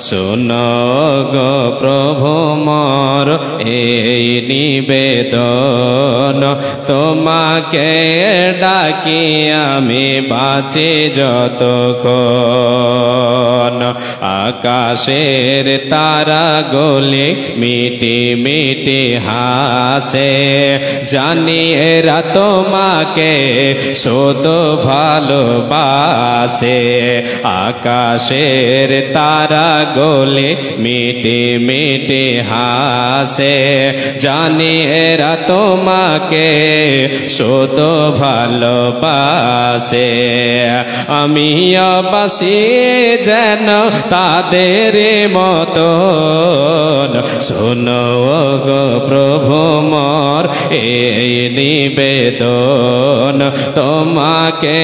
শোনো গো প্রভু মোর এই নিবেদন, তোমাকে ডাকি আমি বাঁচি যতক্ষণ। আকাশের তারা গলে মিটি মিটি হাসে, জানি এরা তোমাকে শুধু ভালোবাসে। আকাশের তারা গলে মিটি মিটি হাসে, জানি এরা তোমাকে শুধু ভালোবাসে। আমিও বাসি যেন তাদের মতন, শোনো গো প্রভু মোর এই নিবেদন, তোমাকে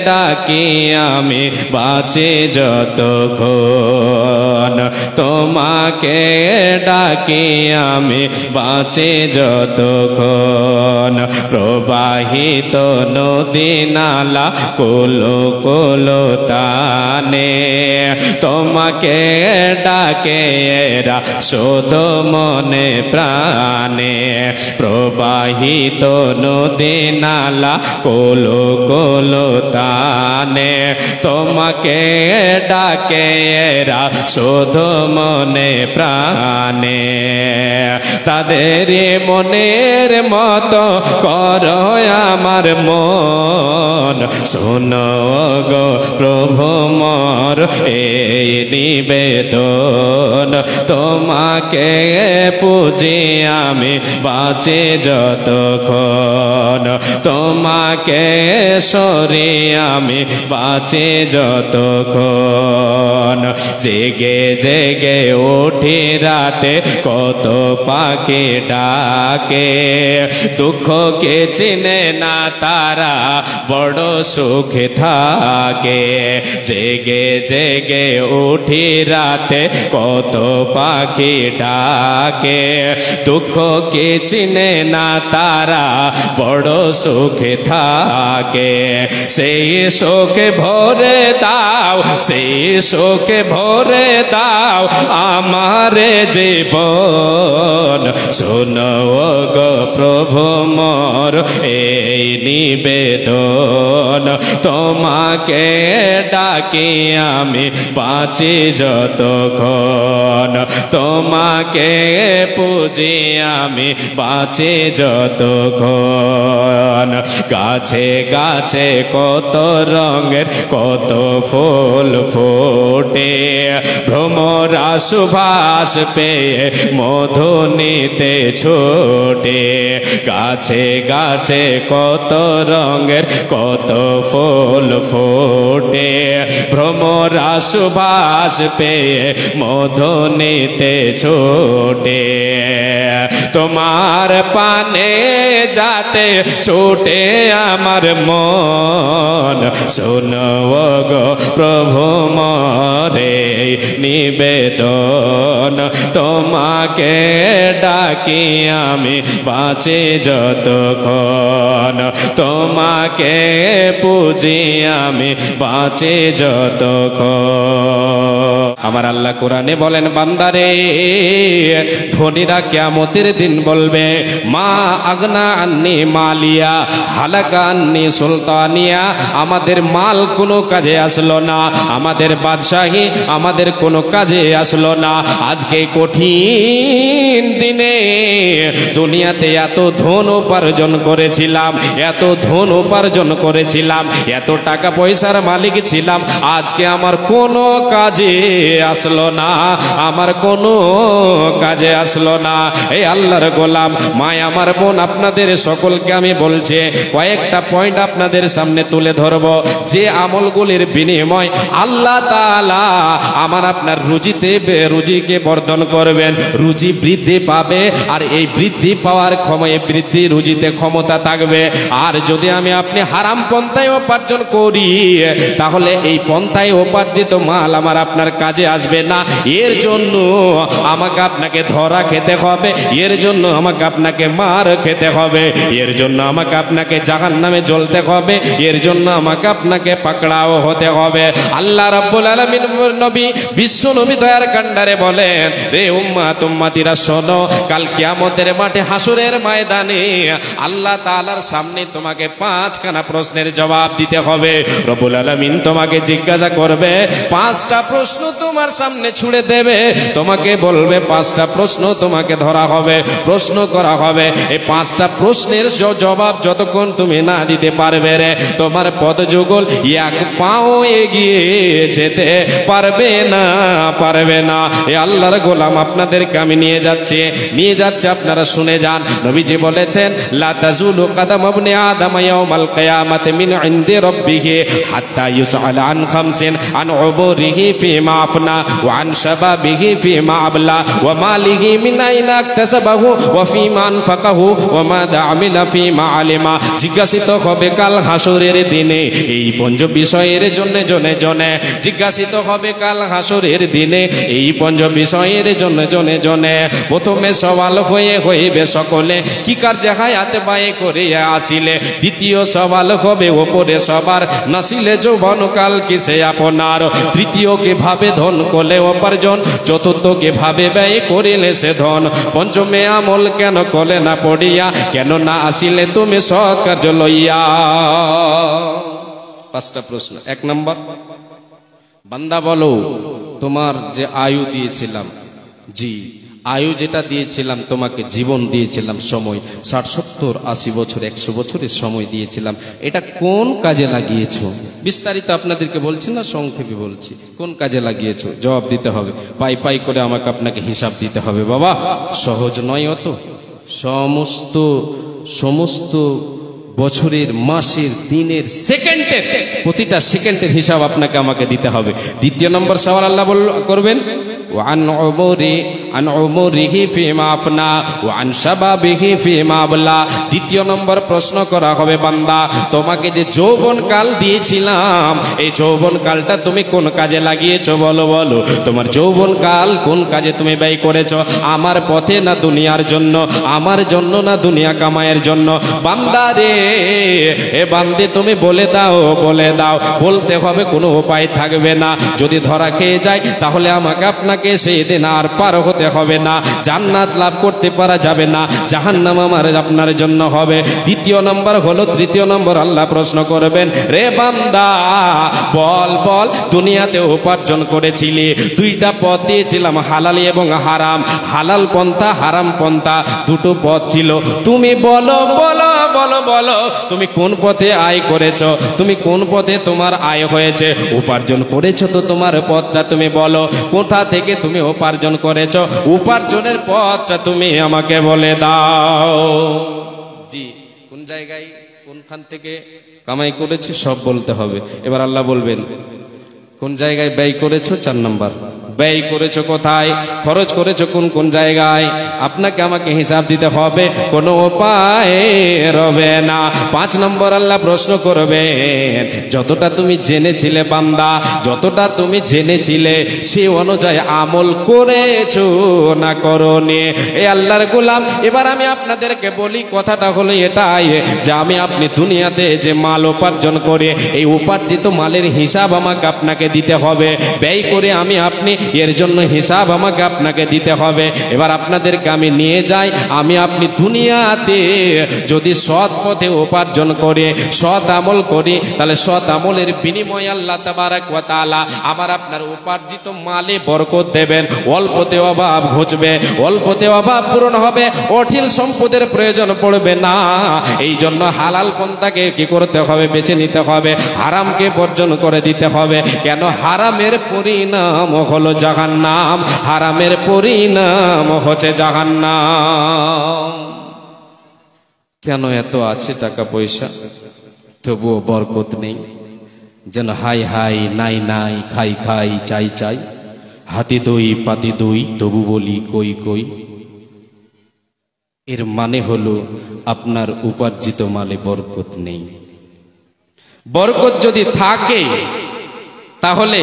ডাকি আমি বাঁচি যতক্ষণ। তোমাকে ডাকি আমি বাঁচি যতক্ষণ। প্রবাহিত নদী নালা কুলো কুলো তানে, তোমাকে ডাকে এরা শুধু মনে প্রাণে। প্রবাহিত নদী নালা কুলো কুলো তানে, তোমাকে ডাকে এরা শুধু মনে প্রাণে। তাদের মনের মতো করো আমার মন, শোনো গো প্রভু মোর এই নিবেদন, তোমাকে পুজি আমি বাঁচি যতক্ষণ। তোমাকে সরি আমি বাঁচি যতক্ষণ। জেগে জেগে উঠি রাতে কত পাখি ডাকে, দুঃখকে চিনে না তারা বড় সুখে থাকে। জেগে জেগে উঠি রাতে কত পাখি ডাকে, দুঃখকে চিনে না তারা বড় সুখে থাকে। সেই সুখে ভরে দাও, সেই সুখে ভরে দাও আমারে জীবন। শোনো গো প্রভু মোর এই নিবেদন, তোমাকে ডাকি আমি বাঁচি যতক্ষণ। তোমাকে পুজি আমি বাঁচি যতক্ষণ। গাছে গাছে কত রঙের কত ফুল ফোটে, ভ্রমরা সুবাস পেয়ে মধু নিতে ছোটে। গাছে গাছে কত রঙের কত ফুল ফোটে, ভ্রমরা সুবাস পেয়ে মধু নিতে ছোটে। তোমার পানে যাতে ছোটে আমার মন, শোনো গো প্রভু মোরে নিবেদন, তোমাকে ডাকি আমি বাঁচি যতক্ষণ। তোমাকে পুজি আমি বাঁচি যতক্ষণ। আমার আল্লাহ কোরআনে বলেন, বান্দারে ধনীরা কিয়ামতের দিন বলবে, মা আগনা আন্নি মালিয়া হালাকা আন্নি সুলতানিয়া। আমাদের মাল কোনো কাজে আসলো না, আমাদের বাদশাহী আমাদের কোনো কাজে আসলো না। আজকে কঠিন দিনে দুনিয়াতে এত ধন উপার্জন করেছিলাম, এত ধন উপার্জন করেছিলাম, এত টাকা পয়সার মালিক ছিলাম, আজকে আমার কোনো কাজে আসলো না, আমার কোনো কাজে আসলো না। এই আল্লাহর গোলাম মায় আমার বোন, আপনাদের সকলকে আমি বলছি, কয়েকটা পয়েন্ট আপনাদের সামনে তুলে ধরব, যে আমলগুলির বিনিময় আল্লাহ তাআলা আমার আপনার রুজিকে বর্ধন করবেন, রুজি বৃদ্ধি বৃদ্ধি পাবে, আর এই বৃদ্ধি পাওয়ার বৃদ্ধি রুজিতে ক্ষমতা থাকবে। আর যদি আমি আপনি হারাম পন্থায় উপার্জন করি, তাহলে এই পন্থায় উপার্জিত মাল আমার আপনার কাজে আসবে না। এর জন্য আমাকে আপনাকে ধরা খেতে হবে, এর জন্য আমাকে আপনাকে মার খেতে হবে, এর জন্য আমাকে আপনাকে জাহান্নামে জ্বলতে হবে, এর জন্য আমাকে আপনাকে পাকড়াও হতে হবে। আল্লাহ রাব্বুল আলামিন নবী, বিশ্ব নবী দয়ার কান্ডারে বলেন, রে উম্মাত উম্মাতিরা শোনো, কাল কিয়ামতের মাঠে হাসরের ময়দানে আল্লাহ তাআলার সামনে তোমাকে 5খানা প্রশ্নের জবাব দিতে হবে। রব্বুল আলামিন তোমাকে জিজ্ঞাসা করবে, 5টা প্রশ্ন তোমার সামনে ছুড়ে দেবে, তোমাকে বলবে 5টা প্রশ্ন তোমাকে ধরা হবে, প্রশ্ন করা হবে। এই 5টা প্রশ্নের জবাব যতক্ষণ তুমি না দিতে পারবে রে, তোমার পদযুগল এক পাও এগিয়ে যেতে পারবে না, পারবে না। এ আল্লাহর গোলাম, আপনাদেরকে আমি নিয়ে যাচ্ছি, আপনারা শুনে যান। নবীজি বলেছেন, লা তাজুলু কদম ইবনে আদম ইয়াউমাল কিয়ামাতি মিন ইনদি রাব্বিহি হাত্তা ইউসআল আন খামসিন, আন উবুরিহি ফিমা আফনা, ওয়া আন শাবাবিহি ফিমা আবলা, ওয়া মালিহি মিন আইনা ইকতাসাবাহু, ওয়া ফিমা আনফাকাহু, ওয়া মাযা আমিলা ফিমা আলিমা। জিজ্ঞাসিত হবে কাল হাসরের দিনে এই পঞ্চ বিষয়ের জন্য জনে জনে, জিজ্ঞাসিত হবে কাল হাসরের দিনে এই পঞ্চ বিষয়ের জন্য জনে জনে। প্রথমে সওয়াল হইবে সকলে, কি কার্যে হায়াতে ব্যয় করিয়া আসিলে। দ্বিতীয় সওয়াল হবে ওপরে সবার, নাসিলে যৌবনকাল কিসে আপনার। তৃতীয়, কিভাবে ধন করলে উপার্জন। চতুর্থ, কিভাবে ব্যয় করিলে সে ধন। পঞ্চমে, আমল কেন করলে না পড়িয়া, কেন না আসিলে তুমি সৎ কার্য লইয়া। 5টা প্রশ্ন। 1 নম্বর, বান্দা বলো, তোমার যে আয়ু দিয়েছিলাম, জি আয়ু যেটা দিয়েছিলাম তোমাকে, জীবন দিয়েছিলাম, সময় 60, 70, 80 বছর, 100 বছরের সময় দিয়েছিলাম, এটা কোন কাজে লাগিয়েছো? বিস্তারিত আপনাদেরকে বলছি না, সংক্ষেপে বলছি। কোন কাজে লাগিয়েছো জবাব দিতে হবে। পাই পাই করে আমাকে আপনাকে হিসাব দিতে হবে। বাবা সহজ নয় অত। সমস্ত বছরের, মাসের, দিনের, সেকেন্ডের, প্রতিটা সেকেন্ডের হিসাব আপনাকে আমাকে দিতে হবে। 2 নম্বর সওয়াল আল্লাহ করবেন, وعن عمره فيما أفنى وعن شبابه فيما أبلى। 2 নম্বর প্রশ্ন করা হবে, বান্দা তোমাকে যে যৌবন কাল দিয়েছিলাম, এই যৌবন কালটা তুমি কোন কাজে লাগিয়েছো? বলো বলো, তোমার যৌবন কাল কোন কাজে তুমি ব্যয় করেছো? আমার পথে না দুনিয়ার জন্য? আমার জন্য না দুনিয়া কামায়ের জন্য? বান্দা রে, এ বান্দে তুমি বলে দাও, বলে দাও। বলতে হবে, কোনো উপায় থাকবে না। যদি ধরা খেয়ে যায় তাহলে আমাকে আপনাকে সেই দিন আর পার হতে হবে না, জান্নাত লাভ করতে পারা যাবে না, জাহান্নাম আমার আপনার জন্য হবে। 2 নম্বর হলো, 3 নম্বর আল্লাহ প্রশ্ন করবেন, রে বান্দা বল বল, দুনিয়াতে উপার্জন করেছিলি, 2টা পথ দিয়েছিলাম, হালাল এবং হারাম। হালাল পন্থা, হারাম পন্থা, 2টো পথ ছিল। তুমি বলো বলো বলো বলো, তুমি কোন পথে আয় করেছো? তুমি কোন পথে তোমার আয় হয়েছে? উপার্জন করেছো তো তোমার পথটা তুমি বলো, কোথা থেকে তুমি উপার্জন করেছো? উপার্জনের পথটা তুমি আমাকে বলে দাও। জি, কোন জায়গায়, কোনখান থেকে কামাই করেছি সব বলতে হবে। এবার আল্লাহ বলবেন, কোন জায়গায় ব্যয় করেছো? 4 নম্বর, ব্যয় করেছো কোথায়, খরচ করেছো কোন কোন জায়গায়, আপনাকে আমাকে হিসাব দিতে হবে, কোনো উপায় রবে না। 5 নম্বর আল্লাহ প্রশ্ন করবেন, যতটা তুমি জেনেছিলে বান্দা, যতটা তুমি জেনেছিলে সে অনুযায়ী আমল করেছো না করোনি? এই আল্লাহর গোলাম, এবার আমি আপনাদেরকে বলি, কথাটা হলো এটাই যে আমি আপনি দুনিয়াতে যে মাল উপার্জন করে, এই উপার্জিত মালের হিসাব আমাকে আপনাকে দিতে হবে। ব্যয় করে আমি আপনি, এর জন্য হিসাব আমাকে আপনাকে দিতে হবে। এবার আপনাদেরকে আমি নিয়ে যাই, আমি আপনি দুনিয়াতে যদি সৎ পথে উপার্জন করে, সৎ আমল করি, তাহলে সৎ আমলের বিনিময়ে আল্লাহ তাবারাক ওয়া তাআলা আমার আপনার উপার্জিত মালে বরকত দেবেন। অল্পতে অভাব ঘুচবে, অল্পতে অভাব পূরণ হবে, অঢেল সম্পদের প্রয়োজন পড়বে না। এই জন্য হালাল পন্থাকে কি করতে হবে? বেছে নিতে হবে। হারামকে বর্জন করে দিতে হবে। কেন? হারামের পরিণাম হলো জাহান্নাম, হারামের পরিণাম হচ্ছে জাহান্নাম। কেন এত আছে টাকা পয়সা, তবুও বরকত নেই? যেন হাই হাই, নাই নাই, খাই খাই, চাই চাই, হাতি দই পাতি দই, তবু বলি কই কই। এর মানে হলো আপনার উপার্জিত মালে বরকত নেই। বরকত যদি থাকে তাহলে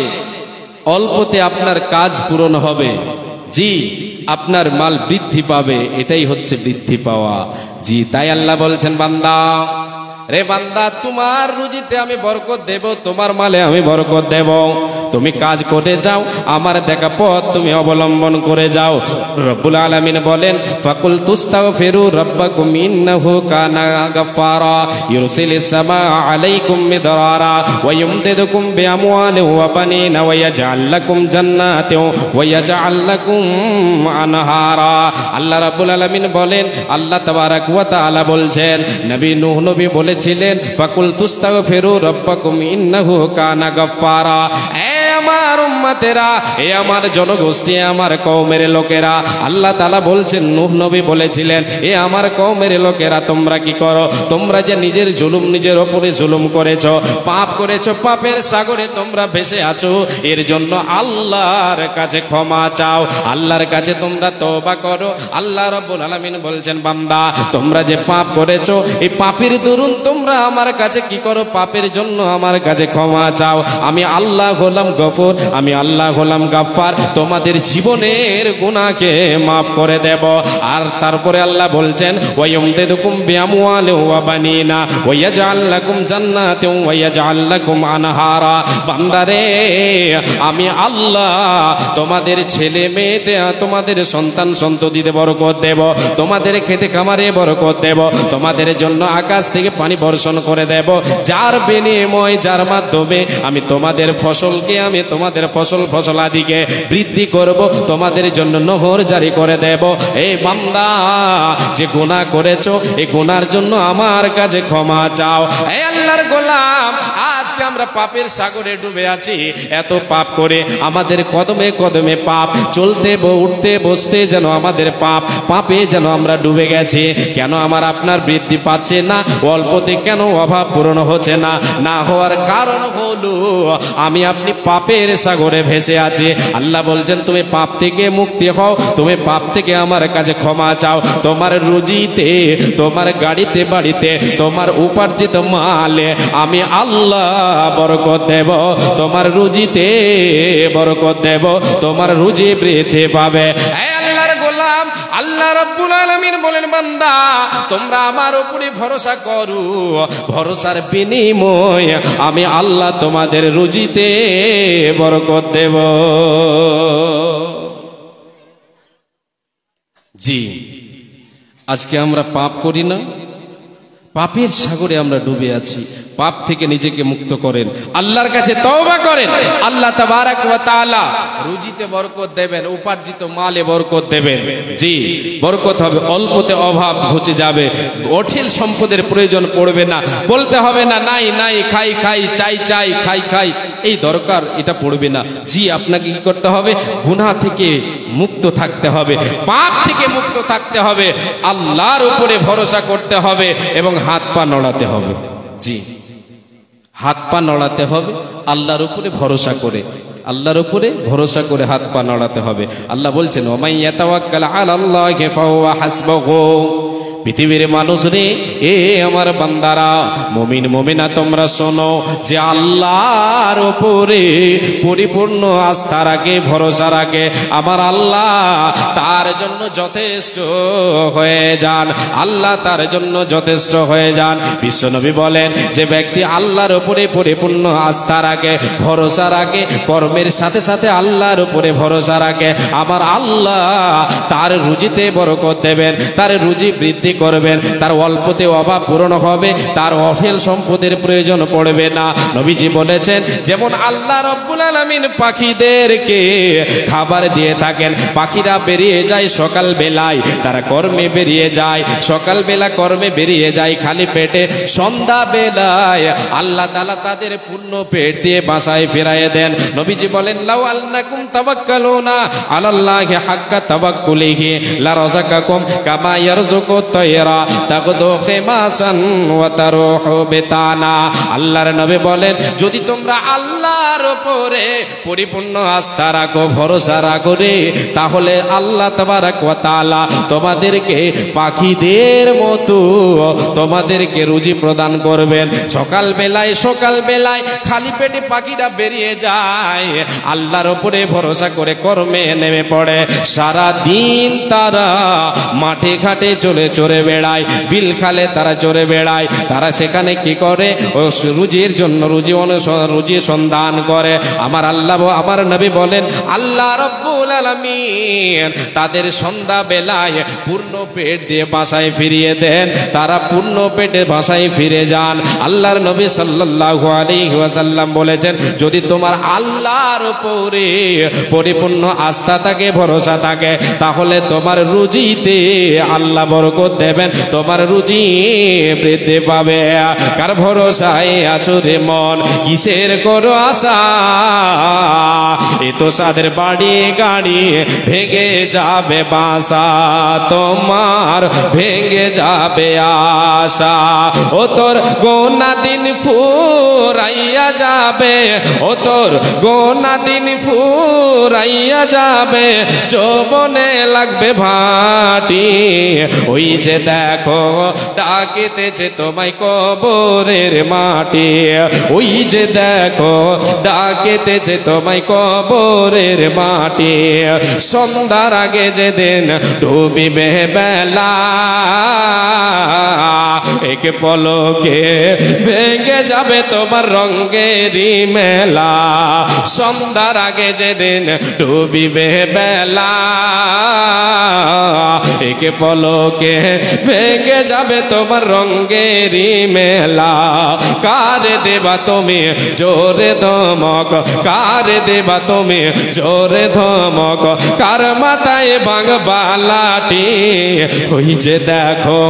অল্পতে আপনার কাজ পূরণ হবে, জি আপনার মাল বৃদ্ধি পাবে, এটাই হচ্ছে বৃদ্ধি পাওয়া। জি তাই আল্লাহ বলছেন, বান্দা রে বান্দা, তোমার রুজিতে আমি বরকত দেব, তোমার মালে আমি বরকত দেব। তুমি কাজ করে যাও, আমার দেখা পথ তুমি অবলম্বন করে যাও। রব্বুল আলামিন বলেন, ফাকুল তুস্তাগফিরু রাব্বাকুম ইন্নাহু কানা গাফফারা ইউরসিলিস সামাআ আলাইকুম মিদরারা ওয়া ইউমদিদুকুম বিআমওয়ালিন ওয়া বানিনা ওয়া ইয়াজআল লাকুম জান্নাতিন ওয়া ইয়াজআল লাকুম আনহারা। আল্লাহ রাব্বুল আলামিন বলেন, আল্লাহ তাবারাক ওয়া তাআলা বলছেন, নবী নূহ নবী বলেছিলেন, ফাকুল তুস্তাগফিরু রাব্বাকুম ইন্নাহু কানা গাফফারা। আমার উম্মতেরা, এ আমার জনগোষ্ঠী, আমার কওমের লোকেরা, আল্লাহ তাআলা বলছেন, নূহ নবী বলেছিলেন, এ আমার কওমের লোকেরা, তোমরা কি করো? তোমরা যে নিজের জুলুম, নিজের ওপরে জুলুম করেছো, পাপ করেছো, পাপের সাগরে তোমরা ভেসে আছো, এর জন্য আল্লাহর কাছে ক্ষমা চাও, আল্লাহর কাছে তোমরা তওবা করো। আল্লাহ রাব্বুল আলামিন বলছেন, বান্দা তোমরা যে পাপ করেছো, এই পাপের দরুন তোমরা আমার কাছে কি করো? পাপের জন্য আমার কাছে ক্ষমা চাও। আমি আল্লাহ হলাম গফুর, আমি আল্লাহ হলাম গাফফার, তোমাদের জীবনের গুনাহকে মাফ করে দেব। আর তারপরে আল্লাহ বলছেন, ওয়া ইউমদিদুকুম বিআমওয়ালিন ওয়া বানিনা ওয়া ইয়াজআল লাকুম জান্নাতিন ওয়া ইয়াজআল লাকুম আনহারা। বান্দারে, আমি আল্লাহ তোমাদের ছেলে মেয়েতে, তোমাদের সন্তান সন্ততিতে বরকত দেব, তোমাদের খেতে খামারে বরকত দেব, তোমাদের জন্য আকাশ থেকে পানি বর্ষণ করে দেব, যার বিনিময়, যার মাধ্যমে আমি তোমাদের ফসলকে, আমি তোমাদের ফসলাদিকে বৃদ্ধি করব, তোমাদের জন্য নহর জারি করে দেব। এই বান্দা, যে গুনাহ করেছো, এই গুনার জন্য আমার কাছে ক্ষমা চাও। এই আল্লাহর গোলাম, আজকে আমরা পাপের সাগরে ডুবে আছি। এত পাপ করে আমাদের কদমে কদমে পাপ, চলতে উঠতে বসতে যেন আমাদের পাপ, পাপে যেন আমরা ডুবে গেছি। কেন আমার আপনার বৃদ্ধি পাচ্ছে না? অল্পতে কেন অভাব পূরণ হচ্ছে না? না হওয়ার কারণ হলো আমি আপনি পাপের সাগরে ভেসে আছি। আল্লাহ বলছেন, তুমি পাপ থেকে মুক্তি হও, তুমি পাপ থেকে আমার কাছে ক্ষমা চাও। তোমার রুজিতে, তোমার গাড়িতে, বাড়িতে, তোমার উপার্জিত মালে আমি আল্লাহ বরকত দেব, তোমার রুজিতে বরকত দেব, তোমার রুজি বৃদ্ধি পাবে। আল্লাহর গোলাম, আল্লাহ রাব্বুল আলামিন বলেন, বান্দা তোমরা আমার উপরে ভরসা করো, ভরসার বিনিময় আমি আল্লাহ তোমাদের রুজিতে বরকত দেব। জি, আজকে আমরা পাপ করি না, পাপের সাগরে আমরা ডুবে আছি। পাপ থেকে নিজেকে মুক্ত করেন, আল্লাহর কাছে তওবা করেন, আল্লাহ তাবারাক ওয়া তাআলা রুজিতে বরকত দেবেন, উপার্জিত মালে বরকত দেবেন। জি, বরকত হবে, অল্পতে অভাব ঘুচে যাবে, অঢেল সম্পদের প্রয়োজন পড়বে না, বলতে হবে না নাই নাই, খাই খাই, চাই চাই, খাই খাই, এই দরকার, এটা পড়বে না। জি, আপনাকে কি করতে হবে? গুনাহ থেকে মুক্ত থাকতে হবে, পাপ থেকে মুক্ত থাকতে হবে, আল্লাহর উপরে ভরসা করতে হবে এবং হাত পা নড়াতে হবে। জি, হাত পা নড়াতে হবে আল্লাহর উপরে ভরসা করে, আল্লাহর উপরে ভরসা করে হাত পা নড়াতে হবে। আল্লাহ বলছেন, ওয়া মান ইয়াতাওয়াক্কাল আলাল্লাহি ফাহুয়া হাসবুহু। পৃথিবীর মানুষ রে, এ আমার বান্দারা, মুমিন মুমিনা, তোমরা শোনো যে আল্লাহর উপরে পরিপূর্ণ আস্থা রাখে, ভরসা রাখে, আমার আল্লাহ তার জন্য যথেষ্ট হয়ে যান, আল্লাহ তার জন্য যথেষ্ট হয়ে যান। বিশ্বনবী বলেন, যে ব্যক্তি আল্লাহর উপরে পরিপূর্ণ আস্থা রাখে, ভরসা রাখে, কর্মের সাথে সাথে আল্লাহর উপরে ভরসা রাখে, আমার আল্লাহ তার রুজিতে বরকত দেবেন, তার রুজি বৃদ্ধি করবেন, তার অল্পতে অভাব পূরণ হবে, তার অঢেল সম্পদের প্রয়োজন পড়বে না। নবীজি বলেছেন, যেমন আল্লাহ রাব্বুল আলামিন পাখিদেরকে খাবার দিয়ে থাকেন, পাখিরা বেরিয়ে যায় সকাল বেলায়, তারা কর্মে বেরিয়ে যায়, সকাল বেলা কর্মে বেরিয়ে যায় খালি পেটে, সন্ধ্যা বেলায় আল্লাহ তাআলা তাদের পূর্ণ পেট দিয়ে বাসায় ফিরিয়ে দেন। নবীজি বলেন, লাউ আন্নাকুম তাওয়াক্কালুনা আলাল্লাহি হাক্কা তাওয়াক্কুলিহি লা রাযাকাকুম কামা ইয়ারযুকুত তায়রা তাগদু খিমাসান ওয়া তারুহু বিতানা। আল্লাহর নবী বলেন, যদি তোমরা আল্লাহর উপরে পরিপূর্ণ আস্থা রাখো, ভরসা রাখো রে, তাহলে আল্লাহ তাবারক ওয়া তাআলা তোমাদেরকে পাখিদের মতো তোমাদেরকে রুজি প্রদান করবেন। সকাল বেলায় খালি পেটে পাখিটা বেরিয়ে যায়, আল্লাহর উপরে ভরসা করে কর্মে নেমে পড়ে। সারা দিন তারা মাঠে ঘাটে চড়ে বেড়ায়, বিল খালে তারা চড়ে বেড়ায়। তারা সেখানে কি করে? রুজির জন্য রুজি সন্ধান করে। আমার আল্লাহ, আমার নবী বলেন, আল্লাহ রাব্বুল আলামিন তাদের সন্ধ্যা বেলায় পূর্ণ পেট দিয়ে বাসায় ফিরিয়ে দেন। তারা পূর্ণ পেটে বাসায় ফিরে যান। আল্লাহর নবী সাল্লাল্লাহু আলাইহি ওয়াসাল্লাম বলেছেন, যদি তোমার আল্লাহর উপরে পরিপূর্ণ আস্থা থাকে, ভরসা থাকে, তাহলে তোমার রুজিতে আল্লাহ বরকত দেবেন, তোমার রুজি বৃদ্ধি পাবে। কার ভরসায় আছো রে মন, কিসের করো আশা? এ তো সাদের বাড়ি গাড়ি ভেঙে যাবে বাসা, তোমার ভেঙে যাবে আশা। ও তোর গোনা দিন ফুরাইয়া যাবে, ও তোর গোনা দিন ফুরাইয়া যাবে, যৌবনে লাগবে ভাটি। ওই যে দেখো ডাকিতেছে তোমায় কবরের মাটি, ওই যে দেখো ডাকিতেছে তোমায় কবরের মাটি। সন্ধ্যার আগে যেদিন ডুবিবে বেলা, এক পলকে ভেঙে যাবে তোমার রঙেরই মেলা। সন্ধ্যার আগে যেদিন ডুবিবে বেলা, এক পলকে ভেঙে যাবে তোমার রঙেরই মেলা। কার দেবা তুমি জোরে ধমক, কার দেবা তুমি জোরে ধমক, কার মাথায় ভাঙবা লাঠি? ওই যে দেখো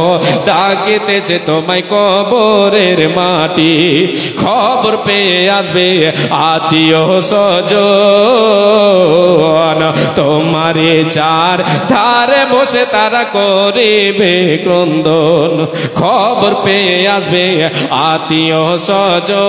ডাকিতেছে তোমায় কবরের মাটি। খবর পেয়ে আসবে আত্মীয় স্বজন, তোমারে চার ধারে বসে তারা করিবে ক্রন্দন। খবর পেয়ে আসবে আত্মীয় স্বজন,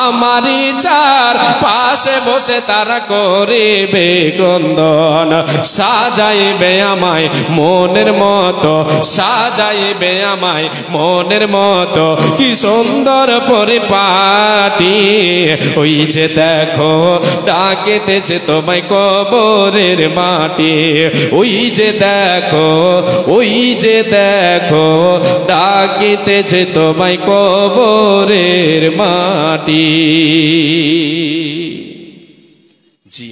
আমারই চার পাশে বসে তারা করিবে ক্রন্দন। সাজাইবে আমায় মনের মতো, সাজাইবে আমায় মনের মতো, কি সুন্দর পরিপাটি। ওই যে দেখো ডাকিতেছে তোমায় কবরের মাটি, ওই যে দেখো, ওই যে দেখো ডাকিতেছে তোমায় কবরের মাটি। জি,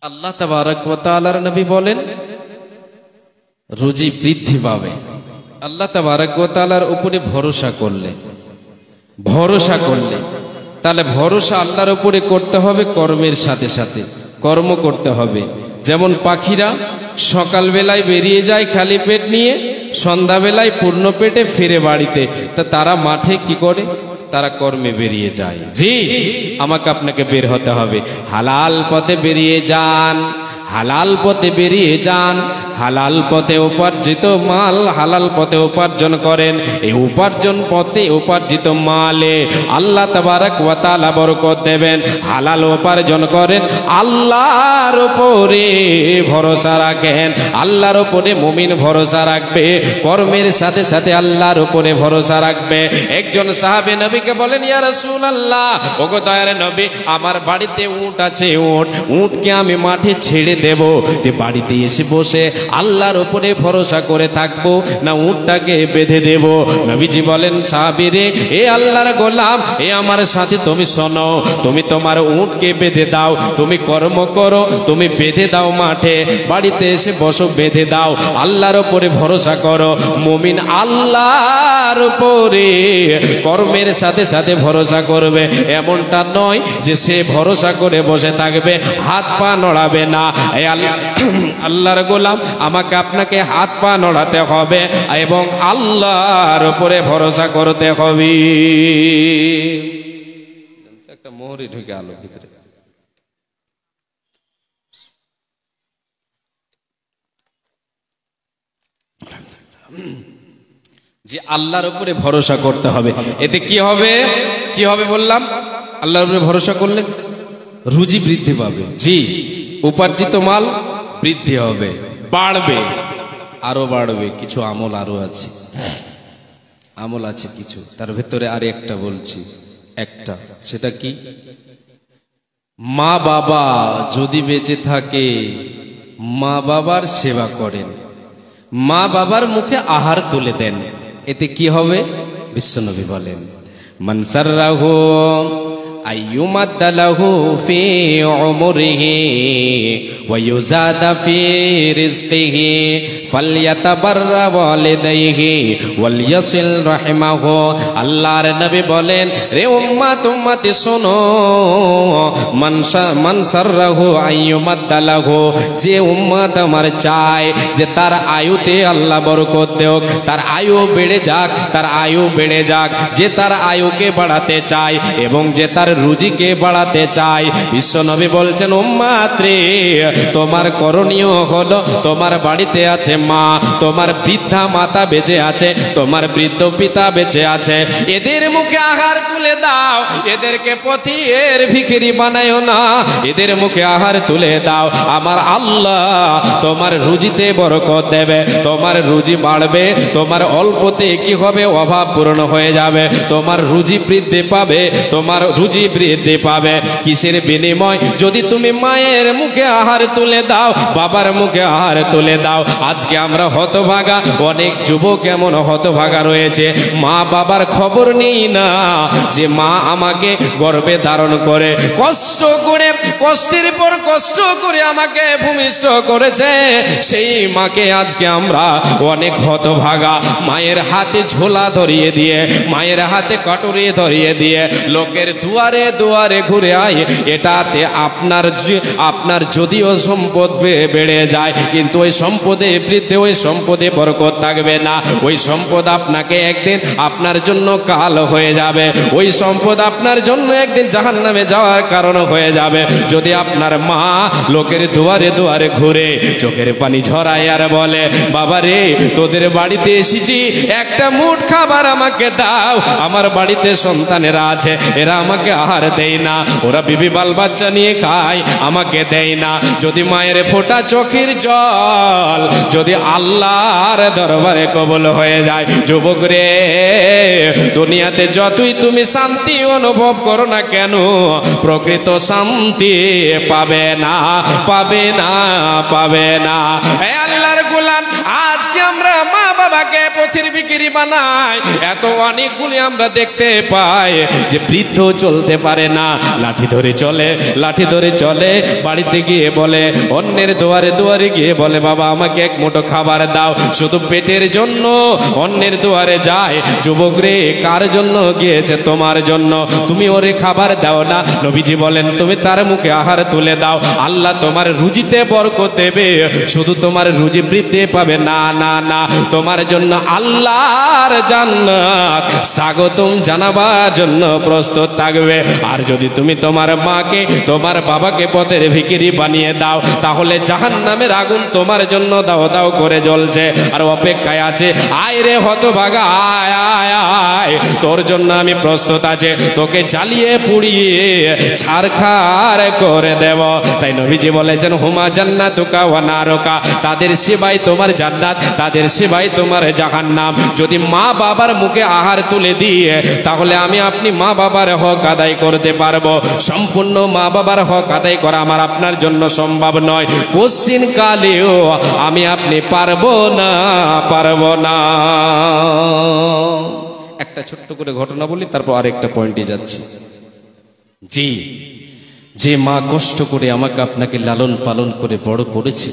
আল্লাহ তাবারক ওয়া তাআলার নবী বলেন, রুজি বৃদ্ধি পাবে আল্লাহ তাবারক ওয়া তাআলার উপরে ভরসা করলে। তাহলে ভরসা আল্লাহর উপরে করতে হবে, কর্মের সাথে সাথে কর্ম করতে হবে। যেমন পাখিরা সকালবেলায় বেরিয়ে যায় খালি পেট নিয়ে, সন্ধ্যাবেলায় পূর্ণ পেটে ফিরে বাড়িতে। তা তারা মাঠে কি করে? তারা কর্মে বেরিয়ে যায়। জি, আমাকে আপনাকে বের হতে হবে, হালাল পথে বেরিয়ে যান, হালাল পথে বেরিয়ে যান, হালাল পথে উপার্জিত মাল হালাল পথে উপার্জন করেন। এই উপার্জন পথে উপার্জিত মালে আল্লাহ তাবারক ওয়া তাআলা বরকত দেবেন। হালাল উপার্জন করেন, আল্লাহর উপরে ভরসা রাখেন। আল্লাহর উপরে মুমিন ভরসা রাখবে, কর্মের সাথে সাথে আল্লাহর উপরে ভরসা রাখবে। একজন সাহাবী নবীকে বলেন, ইয়া রাসূলুল্লাহ, ওগো দয়ার নবী, আমার বাড়িতে উট আছে, উটকে আমি মাঠে ছেড়ে দেব, যে বাড়িতে এসে বসে আল্লাহর উপরে ভরসা করে থাকবো, না উটটাকে বেঁধে দেব? নবীজি বলেন, সাহাবী রে, এ আল্লাহর গোলাম, এ আমার সাথে তুমি শোনো, তুমি তোমার উটকে বেঁধে দাও, তুমি কর্ম করো, তুমি বেঁধে দাও মাঠে, বাড়িতে এসে বসো, বেঁধে দাও, আল্লাহর উপরে ভরসা করো। মুমিন আল্লাহর উপরে কর্মের সাথে সাথে ভরসা করবে। এমনটা নয় যে সে ভরসা করে বসে থাকবে, হাত পা নড়াবে না। আল্লাহর গোলাম, আমাকে আপনাকে হাত পা নড়াতে হবে এবং আল্লাহর উপরে ভরসা করতে হবে। একটা মোহরি ঢুকে আলো ভিতরে। যে আল্লাহর উপরে ভরসা করতে হবে। এতে কি হবে? কি হবে বললাম? আল্লাহর উপরে ভরসা করলে রুজি বৃদ্ধি পাবে। জি, উপার্জিত মাল বৃদ্ধি হবে, বাড়বে, আরো বাড়বে। কিছু আমল আরো আছে, আমল আছে কিছু, তার ভেতরে আর একটা বলছি, একটা, সেটা কি? মা বাবা যদি বেঁচে থাকে, মা বাবার সেবা করেন, মা বাবার মুখে আহার তুলে দেন। এতে কি হবে? বিশ্বনবী বলেন, মান সাররাহু আইয়ুমাদ্দালাহু ফি উমরিহি ওয়া ইউজাদা ফি রিজকিহি ফালইয়াতাবাররা ওয়ালিদাইহি ওয়ালইয়াসিল রাহিমাহু। আল্লাহর নবী বলেন, রে উম্মত উম্মতি শোনো, মান সাররাহু আইয়ুমাদ্দালাহু, যে উম্মত আমার চায় যে তার আয়ুতে আল্লাহ বরকত দেওক, তার আয়ু বেড়ে যাক, তার আয়ু বেড়ে যাক, যে তার আয়ুকে বাড়াতে চায় এবং যে তার রুজিকে বাড়াতে চায়, বিশ্বনবী বলছেন, উম্মত রে, তোমার করণীয় হলো, তোমার বাড়িতে আছে মা, তোমার বৃদ্ধা মাতা বেঁচে আছে, তোমার বৃদ্ধ পিতা বেঁচে আছে, এদের মুখে আহার তুলে দাও, এদেরকে পথের ভিখিরি বানায়ো না, এদের মুখে আহার তুলে দাও। আমার আল্লাহ তোমার রুজিতে বরকত দেবে, তোমার রুজি বাড়বে, তোমার অল্পতে কি হবে? অভাব পূরণ হয়ে যাবে, তোমার রুজি বৃদ্ধি পাবে, তোমার রুজি বৃদ্ধি পাবে। কিসের বিনিময়? যদি তুমি মায়ের মুখে আহার তুলে দাও, বাবার মুখে আহার তুলে দাও। আজকে আমরা হতভাগা, অনেক যুবক এমন হতভাগা রয়েছে, মা বাবার খবর নেই না যে মা আমাকে গর্ভে ধারণ করে কষ্ট করে, কষ্টের পর কষ্ট করে আমাকে ভূমিষ্ঠ করেছে, সেই মাকে আজকে আমরা অনেক হতভাগা। মায়ের হাতে ঝোলা ধরিয়ে দিয়ে, মায়ের হাতে কাটুরি ধরিয়ে দিয়ে লোকের দুয়ারে দুয়ারে ঘুরে আয়। এটাতে আপনার যদিও সম্পদ বেড়ে যায়, কিন্তু ওই সম্পদে বৃদ্ধি, ওই সম্পদে বরকত থাকবে না। ওই সম্পদ আপনাকে একদিন আপনার জন্য কাল হয়ে যাবে, ওই সম্পদ আপনার জন্য একদিন জাহান্নামে যাওয়ার কারণ হয়ে যাবে। যদি আপনার মা লোকের দুয়ারে দুয়ারে ঘুরে চোখের পানি ঝরায় আর বলে, বাবা রে, তোদের বাড়িতে এসেছি, একটা মুঠ খাবার আমাকে দাও, আমার বাড়িতে সন্তানেরা আছে, এরা আমাকে আহার দেয় না, ওরা বিবি বাল বাচ্চা নিয়ে খায়, আমাকে দেয় না। যদি মায়ের ফোঁটা চোখের জল যদি আল্লাহর দরবারে কবুল হয়ে যায়, যুবক রে, দুনিয়াতে যতই তুমি শান্তি অনুভব করো না কেন, প্রকৃত শান্তি পাবে না, পাবে না, পাবে না। হে আল্লাহর গোলাম, আজকে আমরা মা বাবাকে পথের ভিখিরি বানাই। এত অনেকগুলি আমরা দেখতে পাই যে বৃদ্ধ চলতে পারে না, লাঠি ধরে চলে, লাঠি ধরে চলে, বাড়িতে গিয়ে বলে, অন্যের দুয়ারে দুয়ারে গিয়ে বলে, বাবা আমাকে এক মুঠো খাবার দাও, শুধু পেটের জন্য অন্যের দুয়ারে যায়। যুবক রে, কার জন্য গিয়েছে? তোমার জন্য, তুমি ওরে খাবার দাও না। নবীজি বলেন, তুমি তার মুখে আহার তুলে দাও, আল্লাহ তোমার রুজিতে বরকত দেবে, শুধু তোমার রুজি বৃদ্ধি পাবে না, না, না, তোমার জন্য আল্লাহর জান্নাত স্বাগতম জানাবার জন্য প্রস্তুত থাকবে। আর যদি তুমি তোমার মাকে, তোমার বাবাকে পথের ভিখিরি বানিয়ে দাও, তাহলে জাহান্নামের আগুন তোমার জন্য দাও দাও করে জ্বলছে আর অপেক্ষায় আছে। আয় রে হতভাগা, আয়, আয়, আয়, তোর জন্য আমি প্রস্তুত আছে, তোকে জ্বালিয়ে পুড়িয়ে ছারখার করে দেব। তাই নবীজি বলেছেন, হুমা জান্নাতুকা ওয়া নারুকা, তাদের সেবাই তোমার জান্নাত, তাদের সেবাই তোমার জাহান্নাম। যদি মা বাবার মুখে আহার তুলে দিয়ে, তাহলে আমি আপনি মা বাবার হক আদায় করতে পারবো। সম্পূর্ণ মা বাবার হক আদায় করা আমার আপনার জন্য সম্ভব নয়, কোশ্চিন কালেও আমি আপনি পারবো না, পারবো না। একটা ছোট্ট করে ঘটনা বলি, তারপর আরেকটা পয়েন্টে যাচ্ছি। জি, যে মা কষ্ট করে আমাকে আপনাকে লালন পালন করে বড় করেছে,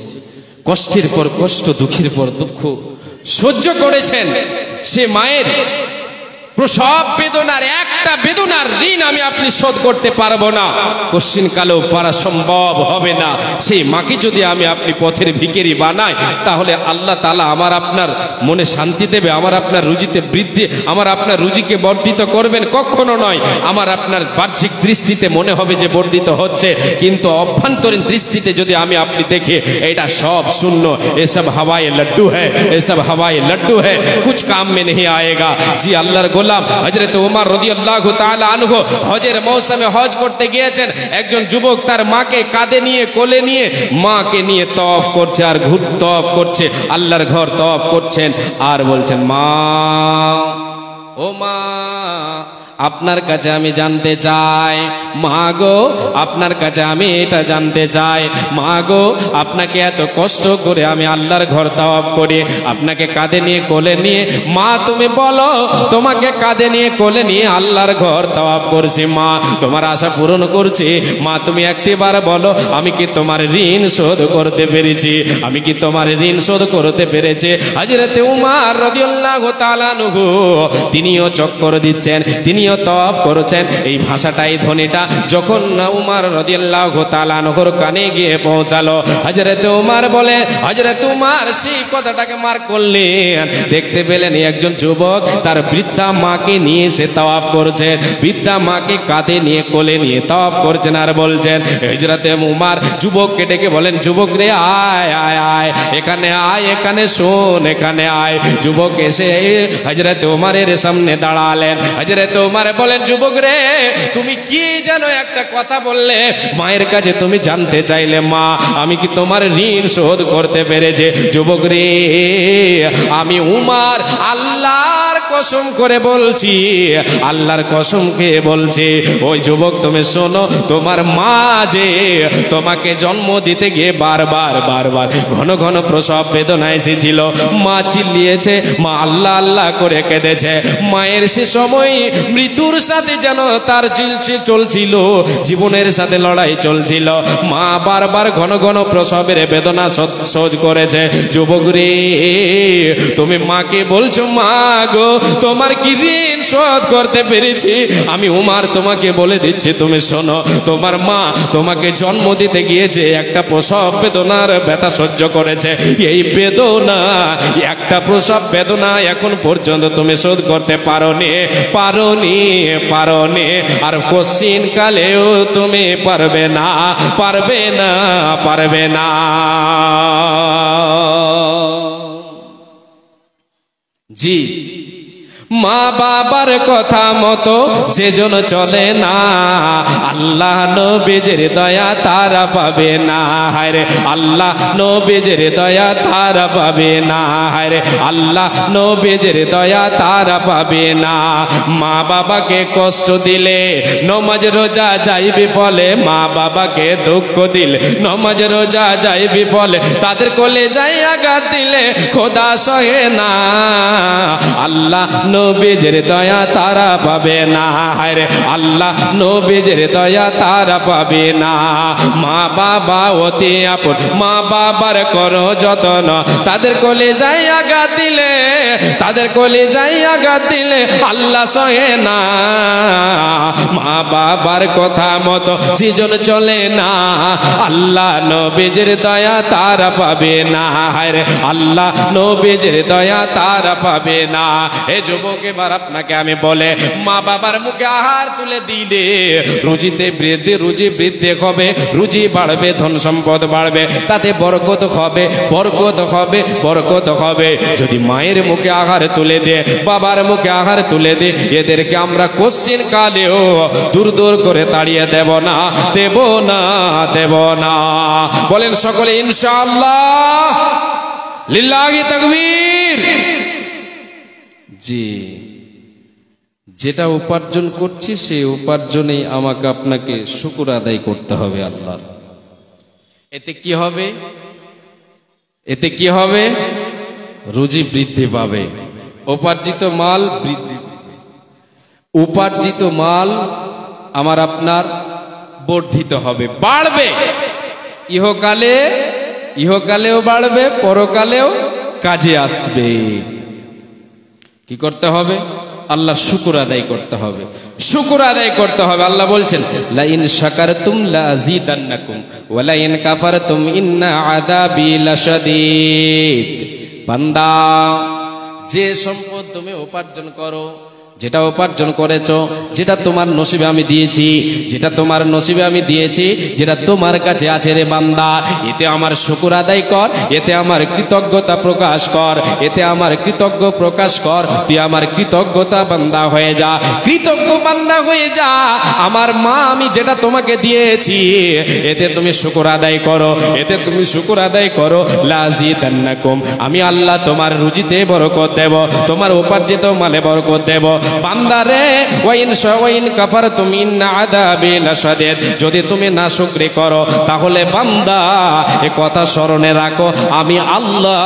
কষ্টের পর কষ্ট, দুঃখের পর দুঃখ সহ্য করেছেন, সে মায়ের প্রসব বেদনার একটা বেদনার ঋণ আমি আপনি শোধ করতে পারবো না, কোশ্চিন কালেও পারা সম্ভব হবে না। সেই মাকে যদি আমি আপনি পথের ভিখারি বানাই, তাহলে আল্লাহ তাআলা আমার আপনার মনে শান্তি দেবে? আমার আপনার রুজিতে বৃদ্ধি, আমার আপনার রুজিকে বর্ধিত করবেন? কখনো নয়। আমার আপনার বাহ্যিক দৃষ্টিতে মনে হবে যে বর্ধিত হচ্ছে, কিন্তু অভ্যন্তরীণ দৃষ্টিতে যদি আমি আপনি দেখে এটা সব শূন্য, এসব হাওয়ায় লड्डू है, এসব হাওয়ায় लड्डू है, कुछ काम में नहीं आएगा। জি আল্লাহর গোলাম হযরত ওমর রাদিয়াল্লাহু তাআলা আনহু হজের মৌসুমে হজ করতে গিয়েছেন। একজন যুবক তার মাকে কাঁধে নিয়ে কোলে নিয়ে মাকে নিয়ে তওয়াফ করছে, আর তওয়াফ করছে, আল্লাহর ঘর তওয়াফ করছেন, আর বলছেন মা, ও মা, আপনার কাছে আমি জানতে চাই, মা গো আপনার কাছে আমি এটা জানতে চাই, মা গো আপনাকে এত কষ্ট করে আমি আল্লাহর ঘর তওয়াফ করি, আপনাকে কাঁধে নিয়ে কোলে নিয়ে, মা তুমি বলো, তোমাকে কাঁধে নিয়ে কোলে নিয়ে আল্লাহর ঘর তওয়াফ করছি, মা তোমার আশা পূরণ করছি, মা তুমি একটিবার বলো আমি কি তোমার ঋণ শোধ করতে পেরেছি, আমি কি তোমার ঋণ শোধ করতে পেরেছি? হযরত উমর রাদিয়াল্লাহু তাআলা আনহু তিনিও চক্কর দিচ্ছেন, তিনিও তওয়াফ করেছেন। এই ভাষাটাই ধ্বনিটা যখন উমর রাদিয়াল্লাহু তাআলা আনহুর কানে গিয়ে পৌঁছালো, হযরত উমর বলে, হযরত উমর সেই কথাটাকে মার করলেন। দেখতে পেলেন একজন যুবক তার বৃদ্ধা মাকে নিয়ে সে তওয়াফ করছে, বৃদ্ধা মাকে কাঁধে নিয়ে কোলে নিয়ে তওয়াফ করছেন, আর বলছেন, হযরত উমর যুবককে ডেকে বলেন, যুবক রে আয় আয় আয়, এখানে আয়, এখানে শোন, এখানে আয়। যুবক এসে হযরত উমরের সামনে দাঁড়ালেন। হযরত উমর বলেন, যুবক রে তুমি কি যেন একটা কথা বললে, মায়ের কাছে তুমি জানতে চাইলে মা আমি কি তোমার ঋণ শোধ করতে পেরেছি? যুবক রে আমি উমর আল্লাহর কসম করে বলছি, আল্লাহর কসম খেয়ে বলছি, ওই যুবক তুমি শোনো, তোমার মা যে তোমাকে জন্ম দিতে গিয়ে বারবার বারবার ঘন ঘন প্রসব বেদনা এসেছিল, মা চিল্লিয়েছে, মা আল্লাহ আল্লাহ করে কেঁদেছে, মায়ের সে সময় মৃত্যুর সাথে যেন তার চলছিল, জীবনের সাথে লড়াই চলছিল, মা বারবার ঘন ঘন প্রসবের বেদনা সহ্য করেছে। যুবক রে তুমি মাকে বলছো, মা গো তোমার কি ঋণ শোধ করতে পেরেছি? আমি উমর তোমাকে বলে দিচ্ছি, তুমি শোনো, তোমার মা তোমাকে জন্ম দিতে গিয়েছে, একটা প্রসব বেদনার ব্যথা সহ্য করেছে, এই বেদনা একটা প্রসব বেদনা এখন পর্যন্ত তুমি শোধ করতে পারোনি, পারোনি, পারোনি, আর কোশ্চিন কালেও তুমি পারবে না, পারবে না, পারবে না। জি মা বাবার কথা মতো যেজন চলে না, আল্লাহ নবীজির দয়া তারা পাবে না, হায়রে আল্লাহ নবীজির দয়া তারা পাবে না, হায়রে আল্লাহ নবীজির দয়া তারা পাবে না। মা বাবাকে কষ্ট দিলে নমাজ রোজা যাইবে ফলে, মা বাবাকে দুঃখ দিলে নমাজ রোজা যাইবে ফলে, তাদের কোলে যাই আঘাত দিলে খোদা সহে না, আল্লাহ নবীজির দয়া তারা পাবে না, হায়রে আল্লাহ নবীজির দয়া তারা পাবে না। মা বাবা অতি আপন, মা বাবার করো যত্ন, তাদের কোলে যাই আঘাত দিলে, তাদের কোলে যাই আঘাত দিলে আল্লাহ সহে না, মা বাবার কথা মতো যেজন চলে না, আল্লাহ নবীজির দয়া তারা পাবে না, হায়রে আল্লাহ নবীজির দয়া তারা পাবে না। এ যুবক এবার আপনাকে আমি বলে, মা বাবার মুখে আহার তুলে দিলে রুজিতে বৃদ্ধি, রুজি বৃদ্ধি হবে, রুজি বাড়বে, ধন সম্পদ বাড়বে, তাতে বরকত হবে, বরকত হবে, বরকত হবে। যদি মায়ের মুখে আহার তুলে দে, বাবার মুখে আহার তুলে দে, এদেরকে আমরা কোশ্চিন কালেও দূর দূর করে তাড়িয়ে দেব না, দেব না, দেব না। বলেন সকলে ইনশাআল্লাহ, লিল্লাহি তাকবীর। জি যেটা উপার্জন করছি সেই উপার্জনেই আমাকে আপনাকে শুকর আদায় করতে হবে আল্লাহর। এতে কি হবে? এতে কি হবে? রুজি বৃদ্ধি পাবে, উপার্জিত মাল বৃদ্ধি পাবে, উপার্জিত মাল আমার আপনার বর্ধিত হবে, বাড়বে, ইহকালে, ইহকালেও বাড়বে, পরকালেও কাজে আসবে। কি করতে হবে? আল্লাহর শুকর আদায় করতে হবে, শুকর আদায় করতে হবে। আল্লাহ বলছেন লা ইন শাকারতুম লা আযীদান্নাকুম ওয়া লা ইন কাফারতুম ইন্না আযাবি লাশাদীদ। বান্দা, যে সম্পদ তুমি উপার্জন করো, যেটা উপার্জন করেছো, যেটা তোমার নসিবে আমি দিয়েছি, যেটা তোমার নসিবে আমি দিয়েছি, যেটা তোমার কাছে আছে রে বান্দা, এতে আমার শুকর আদায় কর, এতে আমার কৃতজ্ঞতা প্রকাশ কর, এতে আমার কৃতজ্ঞ প্রকাশ কর। তুই আমার কৃতজ্ঞতা বান্দা হয়ে যা, কৃতজ্ঞ বান্দা হয়ে যা। আমার মা আমি যেটা তোমাকে দিয়েছি, এতে তুমি শুকর আদায় করো, এতে তুমি শুকর আদায় করো। লা আযীদান্নাকুম, আমি আল্লাহ তোমার রুজিতে বরকত দেব, তোমার উপার্জিত মালে বরকত দেব। বান্দারে ওয়াইন কাফারতুম ইন্না আযাবি লাশাদীদ, যদি তুমি নাশুকরি করো তাহলে বান্দা এ কথা স্মরণে রাখো, আমি আল্লাহ,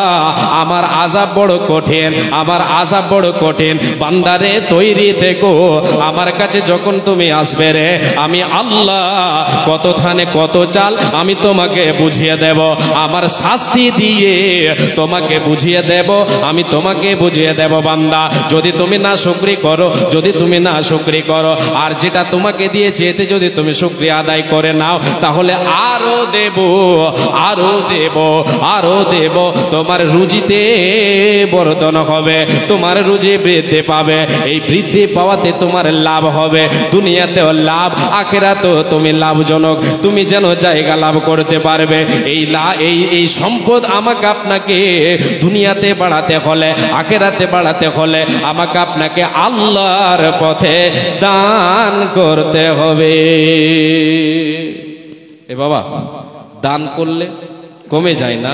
আমার আযাব বড় কঠিন, আমার আযাব বড় কঠিন। বান্দারে তৈরি থেকো, আমার কাছে যখন তুমি আসবে রে, আমি আল্লাহ কত থানে কত চাল আমি তোমাকে বুঝিয়ে দেব, আমার শাস্তি দিয়ে তোমাকে বুঝিয়ে দেব, আমি তোমাকে বুঝিয়ে দেব। বান্দা, যদি তুমি নাশুকরি করো, যদি তুমি নাশুকরি করো, আর যেটা তোমাকে দিয়েছে এতে যদি তুমি শুকরিয়া আদায় করে নাও, তাহলে আরো দেব, আরো দেব, আরো দেব। তোমার রুজিতে বর্ধন হবে, তোমার রুজি বৃদ্ধি পাবে। এই বৃদ্ধি পাওয়াতে তোমার লাভ হবে, দুনিয়াতেও লাভ, আখিরাতেও তুমি লাভজনক, তুমি যেন জায়গা লাভ করতে পারবে। এই সম্পদ আমাকে আপনাকে দুনিয়াতে বাড়াতে হলে, আখিরাতে বাড়াতে হলে আমাকে আপনাকে আল্লাহর পথে দান করতে হবে। এ বাবা, দান করলে কমে যায় না?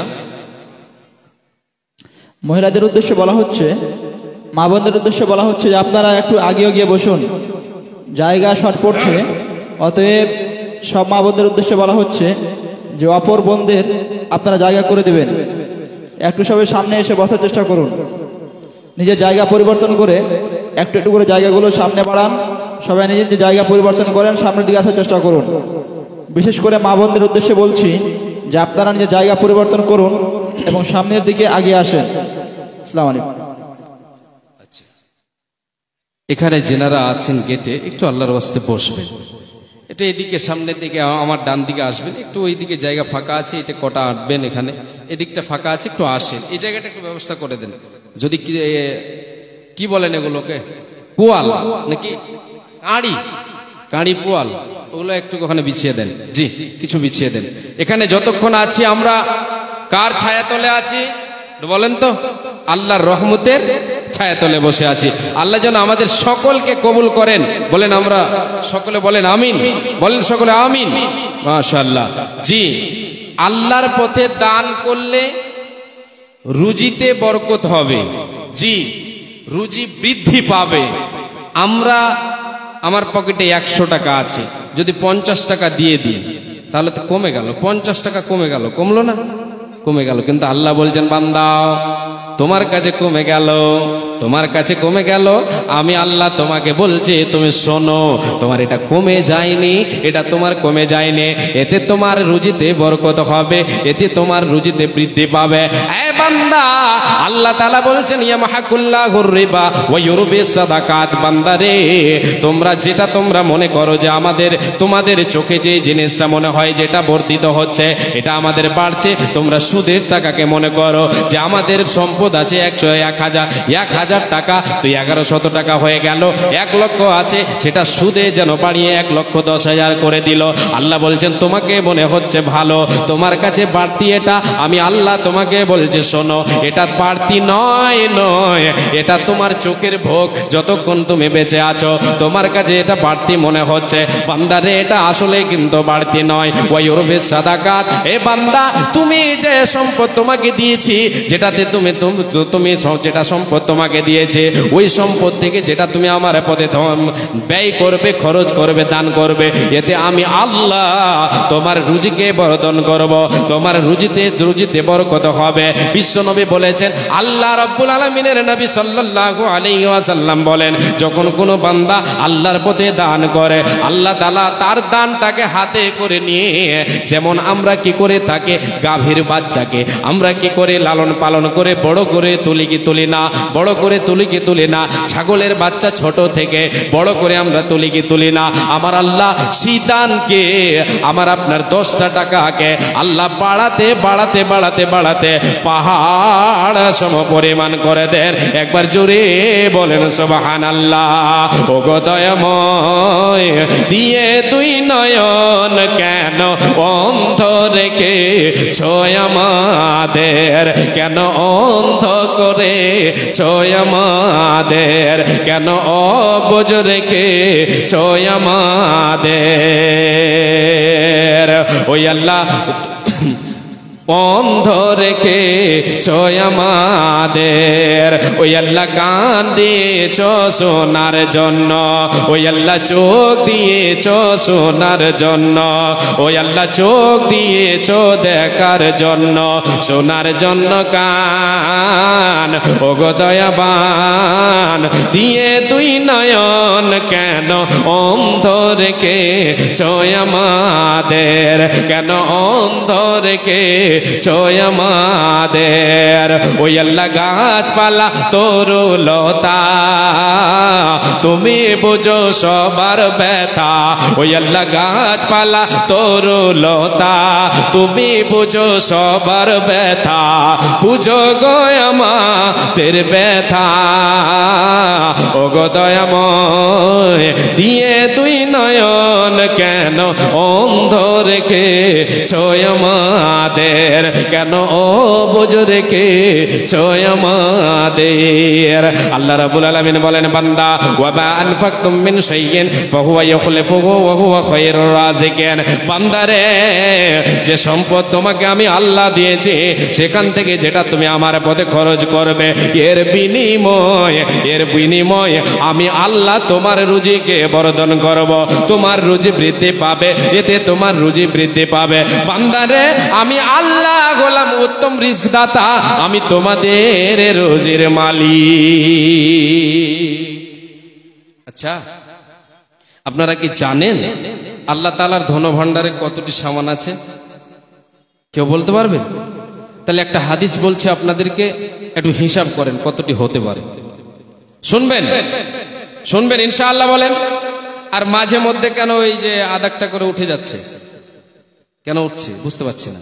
মহিলাদের উদ্দেশ্যে বলা হচ্ছে, মা বোনদের উদ্দেশ্যে বলা হচ্ছে যে আপনারা একটু আগিয়ে গিয়ে বসুন, জায়গা শর্ট পড়ছে। অতএব সব মা বোনদের উদ্দেশ্যে বলা হচ্ছে যে অপর বোনদের আপনারা জায়গা করে দেবেন, একটু সবাই সামনে এসে বসার চেষ্টা করুন, নিজের জায়গা পরিবর্তন করে একটু একটু করে জায়গাগুলো সামনে বাড়ান। সবাই নিজের যে জায়গা পরিবর্তন করেন, সামনের দিকে আসার চেষ্টা করুন। বিশেষ করে মা বোনদের উদ্দেশ্যে বলছি যে আপনারা নিজের জায়গা পরিবর্তন করুন এবং সামনের দিকে আগিয়ে আসেন। আসসালামু আলাইকুম। আচ্ছা, এখানে যেনারা আছেন গেটে একটু আল্লাহর ওয়াস্তে বসবেন, একটু এদিকে সামনের দিকে আমার ডান দিকে আসবেন, একটু ওই দিকে জায়গা ফাঁকা আছে, এটা কটা আঁটবেন, এখানে এদিকটা ফাঁকা আছে, একটু আসেন, এই জায়গাটা একটু ব্যবস্থা করে দেন। যদি কি বলেন এগুলোকে, পোয়াল নাকি কাঁড়ি, কাঁড়ি পোয়াল, ওগুলো একটু ওখানে বিছিয়ে দেন। জি, কিছু বিছিয়ে দেন। এখানে যতক্ষণ আছি আমরা কার ছায়াতলে আছি বলেন তো? আল্লাহর রহমতের ছায়াতলে বসে আছি। আল্লাহ যেন আমাদের সকলকে কবুল করেন। বলেন আমরা সকলে বলেন আমিন, বলেন সকলে আমিন। মাশাআল্লাহ। জি, আল্লাহর পথে দান করলে রুজিতে বরকত হবে। জি, রুজি বৃদ্ধি পাবে। আমার পকেটে 100 টাকা আছে, যদি 50 টাকা দিয়ে দিই তাহলে তো কমে গেল, 50 টাকা কমে গেল, কমলো না? কমে গেল। কিন্তু আল্লাহ বলছেন বান্দা তোমার কাছে কমে গেল, তোমার কাছে কমে গেল, আমি আল্লাহ তোমাকে বলছি তুমি শোনো, তোমার এটা কমে যায়নি, এটা তোমার কমে যায়নি, এতে তোমার রুজিতে বরকত হবে, এতে তোমার রুজিতে বৃদ্ধি পাবে। এ বান্দা, আল্লাহ তাআলা বলছেন ইয়ামহাকুল্লাহুর রিবা ওয়া ইউরবিস সাদাকাত। বান্দা রে, তোমরা যেটা তোমরা মনে করো যে তোমাদের চোখে যে জিনিসটা মনে হয় যেটা বর্ধিত হচ্ছে, এটা আমাদের বাড়ছে, তোমরা সুদের টাকাকে মনে করো যে আমাদের সম্পদ আছে 1,000 টাকা, তো 1100 টাকা হয়ে গেল, 1 লক্ষ আছে, সেটা সুদে যেন বাড়িয়ে 1,10,000 করে দিল। আল্লাহ বলছেন তোমাকে মনে হচ্ছে ভালো, তোমার কাছে বাড়তি, এটা আমি আল্লাহ তোমাকে বলছি শোনো, এটা বাড়তি নয়, এটা তোমার চোখের ভোগ। যতক্ষণ তুমি বেঁচে আছো তোমার কাছে এটা বাড়তি মনে হচ্ছে, বান্দারে এটা আসলে কিন্তু বাড়তি নয়। ওয়া ইউরবিস সাদাকাত। এ বান্দা, তুমি যে সম্পদ তোমাকে দিয়েছি, যেটাতে তুমি যেটা সম্পদ তোমাকে দিয়েছে, ওই সম্পদ থেকে যেটা তুমি আমার পথে ব্যয় করবে, খরচ করবে, দান করবে, এতে আমি আল্লাহ তোমার রুজিকে বর্ধন করব, তোমার রুজিতে বরকত হবে। বিশ্বনবী বলেছেন, আল্লাহ রাব্বুল আলামিনের নবী সাল্লাল্লাহু আলাইহি ওয়াসাল্লাম বলেন, যখন কোনো বান্দা আল্লাহর পথে দান করে, আল্লাহ তাআলা তার দানটাকে হাতে করে নিয়ে, যেমন আমরা কি করে তাকে গাভীর বাচ্চাকে আমরা কি করে লালন পালন করে বড় করে তুলি কি তুলি না, বড় করে তুলি কি তুলি না, ছাগলের বাচ্চা ছোট থেকে বড় করে আমরা তুলি কি তুলি না, আমার আল্লাহ শীতানকে আমার আপনার 10টা টাকাকে আল্লাহ বাড়াতে বাড়াতে বাড়াতে বাড়াতে পাহাড় সম পরিমাণ করে দেন। একবার জোরে বলেন সুবহানাল্লাহ। ও গো দয়াময়, দিয়ে দুই নয়ন কেন অন্ধ রেখে ছয় আমাদের, কেন অন্ধ করে ছয় আমাদের, কেন অবুঝ রেখে ছয় আমাদের। ওই আল্লাহ অন্ধ রেখে ছয় আমাদের, ওই আল্লাহ কান দিয়েছ শোনার জন্য, ওই আল্লাহ চোখ দিয়েছ শোনার জন্য, ওই আল্লাহ চোখ দিয়েছ দেখার জন্য, শোনার জন্য কান। ও গো দয়াবান, দিয়ে দুই নয়ন কেন অন্ধ রেখে ছয় আমাদের, কেন অন্ধ রেখে ছয় আমাদের। ওই আল্লাহ গাছপালা তরুলতা তুমি বুঝো সবার ব্যথা, ওই আল্লাহ গাছপালা তরুলতা তুমি বুঝো সবার ব্যথা, বুঝো গো আমাদের ব্যথা। ও গো দয়াময়, দিয়ে দুই নয়ন কেন অন্ধ রেখে ছয় আমাদের, কেন অবুঝ রেখে ছয় আমাদের। আল্লাহ রাব্বুল আলামিন বলেন, বান্দা ওয়া মা আনফাকতুম মিন শাইইন ফাহুয়া ইখলিফুহু ওয়া হুয়া খায়রুর রাযিকিন। বান্দারে, যে সম্পদ তোমাকে আমি আল্লাহ দিয়েছি, সেখান থেকে যেটা তুমি আমার পথে খরচ করবে, এর বিনিময়ে আমি আল্লাহ তোমার রুজিকে বর্ধন করব, তোমার রুজি বৃদ্ধি পাবে, এতে তোমার রুজি বৃদ্ধি পাবে। বান্দারে, আমি আল্লাহ হলাম উত্তম রিজক দাতা, আমি তোমাদের রুজির মালিক। আচ্ছা, আপনারা কি জানেন আল্লাহ তাআলার ধনভাণ্ডারে কতটি সামান আছে? কেউ বলতে পারবে? তাহলে একটা হাদিস বলছে আপনাদেরকে, একটু হিসাব করেন কতটি হতে পারে। শুনবেন শুনবেন ইনশাআল্লাহ বলেন। আর মাঝে মধ্যে কেন এই যে আদাকটা করে উঠে যাচ্ছে, কেন উঠছে বুঝতে পারছি না।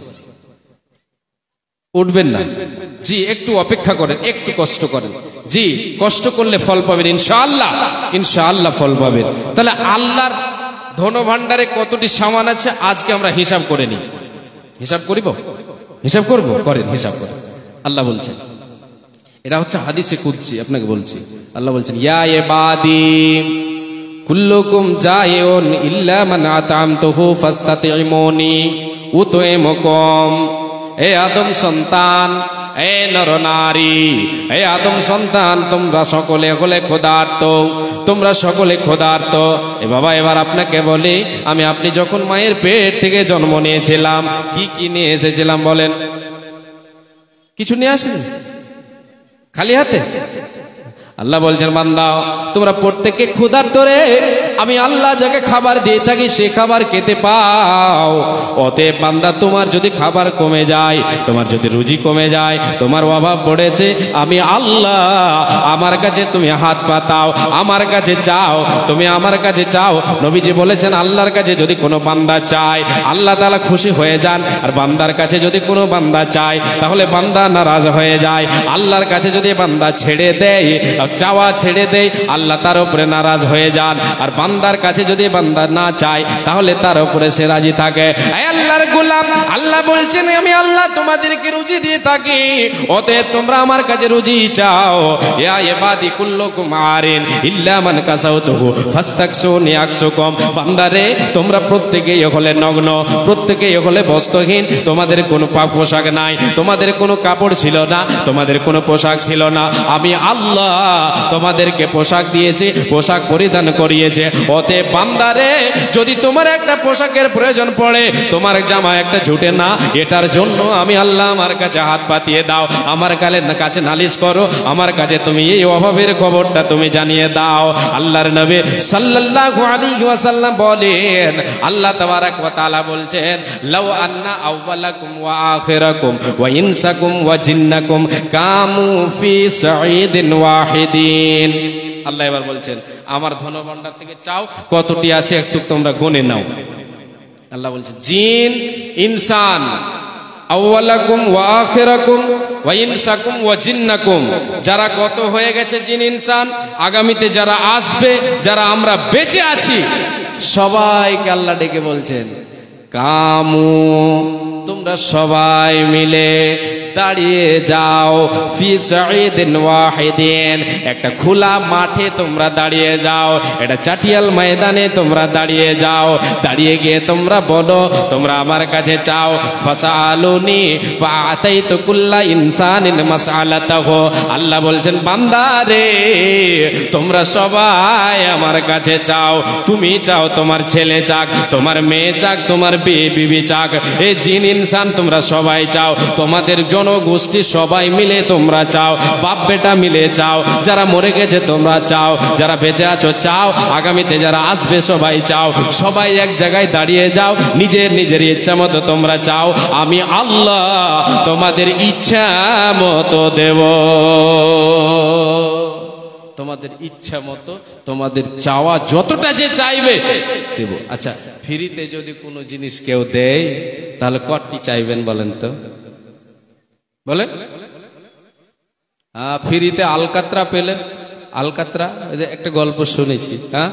উঠবেন না জি, একটু অপেক্ষা করেন, একটু কষ্ট করেন জি, কষ্ট করলে ফল পাবেন ইনশাআল্লাহ, ইনশাআল্লাহ ফল পাবেন। তাহলে আল্লাহর ধনভাণ্ডারে কতটি সামান আছে আজকে আমরা হিসাব করে নিই। হিসাব করিব, হিসাব করব, করেন হিসাব করেন। আল্লাহ বলছেন, এটা হচ্ছে হাদিসে কুদসি, আপনাকে বলছি। আল্লাহ বলছেন, ইয়া ইবাদি কুল্লুকুম জায়ুন ইল্লা মান আতামতুহু ফাস্তাতিমুনি উতইমুকুম। এ আদম সন্তান, এ নরনারী, এ আদম সন্তান, তোমরা সকলে হলে ক্ষুধার্ত, তোমরা সকলে ক্ষুধার্ত। এ বাবা, এবার আপনাকে বলি, আপনি যখন মায়ের পেট থেকে জন্ম নিয়েছিলাম, কি কি নিয়ে এসেছিলাম বলেন? কিছু নিয়ে আসেনি, খালি হাতে। আল্লাহ বলছেন, বান্দা তোমরা প্রত্যেককে ক্ষুধার্ত রে, আমি আল্লাহ যাকে খাবার দিয়ে থাকি সে খাবার খেতে পাও। অতএব বান্দা, তোমার যদি খাবার কমে যায়, তোমার যদি রুজি কমে যায়, তোমার অভাব পড়েছে, আমি আল্লাহ আমার কাছে তুমি হাত পাতাও, আমার কাছে চাও, তুমি আমার কাছে চাও। নবীজি বলেছেন, আল্লাহর কাছে যদি কোনো বান্দা চায়, আল্লাহ তাআলা খুশি হয়ে যান। আর বান্দার কাছে যদি কোনো বান্দা চায়, তাহলে বান্দা নারাজ হয়ে যায়। আল্লাহর কাছে যদি বান্দা ছেড়ে দেয়, চাওয়া ছেড়ে দেয়, আল্লাহ তার উপরে নারাজ হয়ে যান। আর বান্দার কাছে যদি বান্দা না চায়, তাহলে তার উপরে সে রাজি থাকে। আল্লাহর গোলাম, আল্লাহ বলছেন, আমি আল্লাহ তোমাদেরকে রুজি দিয়ে থাকি, অতএব তোমরা আমার কাছে রুজি চাও। ইয়া ইবাদি কুল্লুকুম আরিন ইল্লা মান কাসাউতুহু ফাস্তাকসুনি আকসুকুম। বান্দারে, তোমরা প্রত্যেকেই হলে নগ্ন, প্রত্যেকেই হলে বস্ত্রহীন, তোমাদের কোনো পোশাক নাই, তোমাদের কোনো কাপড় ছিল না, তোমাদের কোনো পোশাক ছিল না। আমি আল্লাহ তোমাদেরকে পোশাক দিয়েছি, পোশাক পরিধান করিয়েছে। অতএব বান্দারে, যদি তোমার একটা পোশাকের প্রয়োজন পড়ে, তোমার জামা একটা জুটে না, এটার জন্য আমি আল্লাহ আমার কাছে হাত পাতিয়ে দাও, আমার কাছে নালিশ করো, আমার কাছে তুমি এই অভাবের খবরটা তুমি জানিয়ে দাও। আল্লাহর নবী সাল্লাল্লাহু আলাইহি ওয়াসাল্লাম বলেন, আল্লাহ তাবারাক ওয়া তাআলা বলছেন, লাউ আন্না আউওয়ালাকুম ওয়া আখিরাকুম ওয়া ইনসাকুম ওয়া জিন্নাকুম কামু ফি সাঈদিন ওয়াহিদিন। আল্লাহ এবার বলছেন, আমার ধনভাণ্ডার থেকে চাও, কতটি আছে একটু তোমরা গুনে নাও। আল্লাহ বলছেন, জিন ইনসান, আউওয়ালাকুম ওয়া আখিরাকুম ওয়া ইনসাকুম ওয়া জিন্নাকুম, যারা কত হয়ে গেছে জিন ইনসান, আগামীতে যারা আসবে, যারা আমরা বেঁচে আছি, সবাইকে আল্লাহ ডেকে বলছেন, কামু, তোমরা সবাই মিলে দাঁড়িয়ে যাও, ফি সাঈদিন ওয়াহিদিন, একটা খোলা মাঠে তোমরা দাঁড়িয়ে যাও, এটা চাটিয়াল ময়দানে তোমরা দাঁড়িয়ে যাও, দাঁড়িয়ে গিয়ে তোমরা বলো, তোমরা আমার কাছে চাও, ফাসআলুনি ফাআতাইতু কুল্লা ইনসানিন মাসআলাতাহু। আল্লাহ বলছেন, বান্দা রে, তোমরা সবাই আমার কাছে চাও, তুমি চাও তোমার ছেলে চাক, তোমার মেয়ে চাক, তোমার বিবি চাক, এই জিন ইনসান তোমরা সবাই চাও, তোমাদের জনগোষ্ঠী সবাই মিলে তোমরা চাও, বাপ বেটা মিলে চাও, যারা মরে গেছে তোমরা চাও, যারা বেঁচে আছো চাও, আগামীতে যারা আসবে সবাই চাও, সবাই এক জায়গায় দাঁড়িয়ে যাও, নিজের নিজের ইচ্ছা মতো তোমরা চাও, আমি আল্লাহ তোমাদের ইচ্ছা মতো দেব, তোমাদের ইচ্ছা মতো তোমাদের চাওয়া যতটা যে চাইবে দেব। আচ্ছা, ফ্রিতে যদি কোনো জিনিস কেউ দেয় তাহলে কতটি চাইবেন বলেন তো, বলেন? ফ্রিতে আলকাতরা পেলে, আলকাতরা একটা গল্প শুনেছি, হ্যাঁ,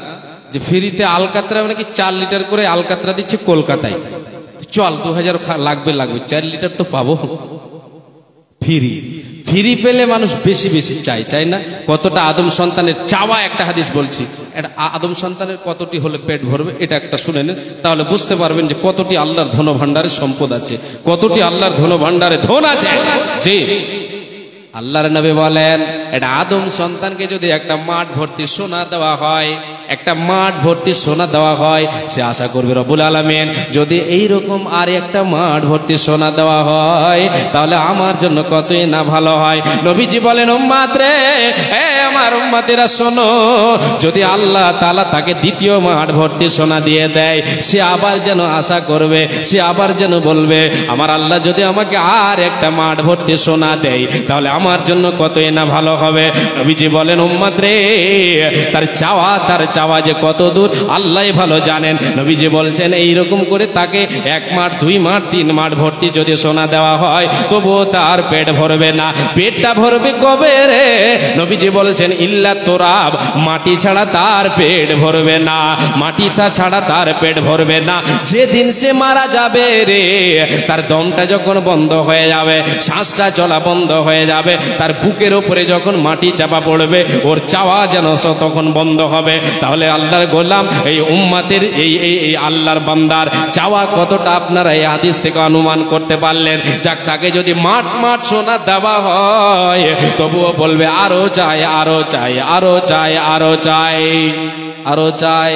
যে ফ্রিতে আলকাতরা মানে কি 4 লিটার করে আলকাতরা দিচ্ছে কলকাতায়, চল 2000 লাগবে 4 লিটার তো পাবো। ফ্রি পেলে মানুষ বেশি বেশি চাই না? কতটা আদম সন্তানের চাওয়া, একটা হাদিস বলছি, এটা আদম সন্তানের কতটি হলে পেট ভরবে এটা একটা শুনে নেন, তাহলে বুঝতে পারবেন যে কতটি আল্লাহর ধন ভাণ্ডারে সম্পদ আছে, কতটি আল্লাহর ধন ভাণ্ডারে ধন আছে। জি, আল্লাহর নবী বলেন, এটা আদম সন্তানকে যদি একটা মাঠ ভর্তি সোনা দেওয়া হয়, একটা মাঠ ভর্তি সোনা দেওয়া হয়, সে আশা করবে রব্বুল আলামিন যদি এইরকম আর একটা মাঠ ভর্তি সোনা দেওয়া হয় তাহলে আমার জন্য কতই না ভালো হয়। নবীজি বলেন, উম্মাত রে, আমার উম্মাতেরা শোনো, যদি আল্লাহ তাআলা তাকে দ্বিতীয় মাঠ ভর্তি সোনা দিয়ে দেয়, সে আবার যেন আশা করবে, সে আবার যেন বলবে, আমার আল্লাহ যদি আমাকে আর একটা মাঠ ভর্তি সোনা দেয় তাহলে আমার জন্য কতই না ভালো হবে। নবীজি বলেন, উম্মত রে, তার চাওয়া যে কত দূর আল্লাহই ভালো জানেন। নবীজি বলছেন, এইরকম করে তাকে 1 মাঠ 2 মাঠ 3 মাঠ ভর্তি যদি সোনা দেওয়া হয় তবুও তার পেট ভরবে না। পেটটা ভরবে কবে রে? নবীজি বলছেন, ইল্লা তোরাব, মাটি ছাড়া তার পেট ভরবে না, মাটি ছাড়া তার পেট ভরবে না। যেদিন সে মারা যাবে রে, তার দমটা যখন বন্ধ হয়ে যাবে, শ্বাসটা চলা বন্ধ হয়ে যাবে, তার বুকের উপরে যখন মাটি চাপা পড়বে, ওর চাওয়া যেন তখন বন্ধ হবে। তাহলে আল্লাহর গোলাম, এই উম্মাতের এই আল্লাহর বান্দার চাওয়া কতটা আপনারা এই হাদিস থেকে অনুমান করতে পারলেন। যাক, তাকে যদি মাঠ মাঠ সোনা দেওয়া হয় তবুও বলবে, আরো চাই, আরো চাই, আরো চাই, আরো চাই, আরো চাই।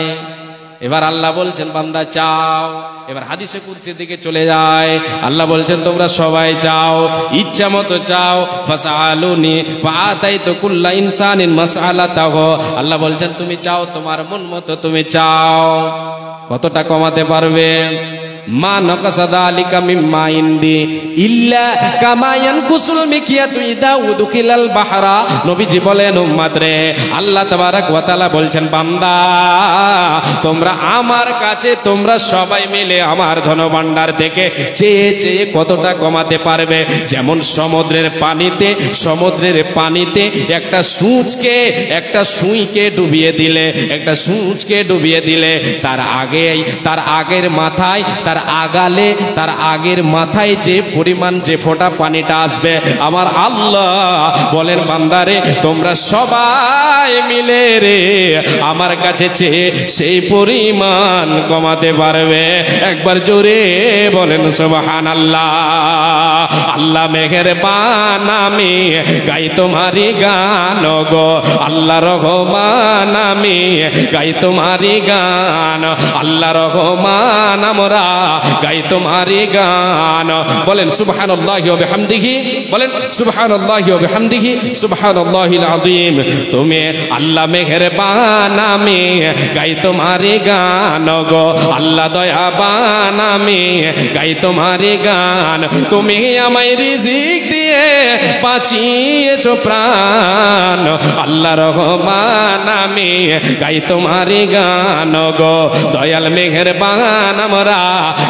এবার আল্লাহ বলছেন, বান্দা চাও। এবার হাদিসে কুদসির দিকে চলে যায়, আল্লাহ বলছেন, তোমরা সবাই চাও, ইচ্ছা মতো চাও, ফাসআলুনি ফাআতাইতু কুল্লা ইনসানিন মাসআলাতাহু। আল্লাহ বলছেন, তুমি চাও, তোমার মন মতো তুমি চাও। কতটা কমাতে পারবে? মা নাকাসা যালিকা মিম্মা ইনদি ইল্লা কামা ইয়ানকুসুল মিকিয়াতু ইদা উদখিলাল বাহরা। নবীজি বলেন, উম্মত রে, আল্লাহ তাবারক ওয়া তাআলা বলছেন, বান্দা, তোমরা আমার কাছে, তোমরা সবাই মিলে আমার ধনভাণ্ডার থেকে চেয়ে চেয়ে কতটা কমাতে পারবে? যেমন সমুদ্রের পানিতে একটা সুঁইকে ডুবিয়ে দিলে, একটা সূঁচকে ডুবিয়ে দিলে, তার আগের মাথায়, তার আগের মাথায় যে পরিমাণ, যে ফোঁটা পানিটা আসবে, আমার আল্লাহ বলেন, বান্দারে, তোমরা সবাই মিলে রে আমার কাছে চেয়ে সেই পরিমাণ কমাতে পারবে। একবার জোরে বলেন সুবহানাল্লাহ। আল্লাহ মেহেরবান, আমি গাই তোমারি গান গো, আল্লাহ রহমান, আমি গাই তোমারি গান, আল্লাহ রহমান, আমরা গাই তোমারই গান। বলেন সুবহানাল্লাহি ওয়া বিহামদিহি, বলেন সুবহানাল্লাহি ওয়া বিহামদিহি সুবহানাল্লাহিল আযীম। তুমি আল্লাহ মেহেরবান, আমি গাই তোমারই গান গো আল্লাহ দয়াবান, আমি গাই তোমারই গান। তুমি আমায় রিজিক দিয়ে বাঁচিয়েছো প্রাণ, আল্লাহ রহমান, আমি গাই তোমারই গান গো দয়াল মেহেরবান, আমরা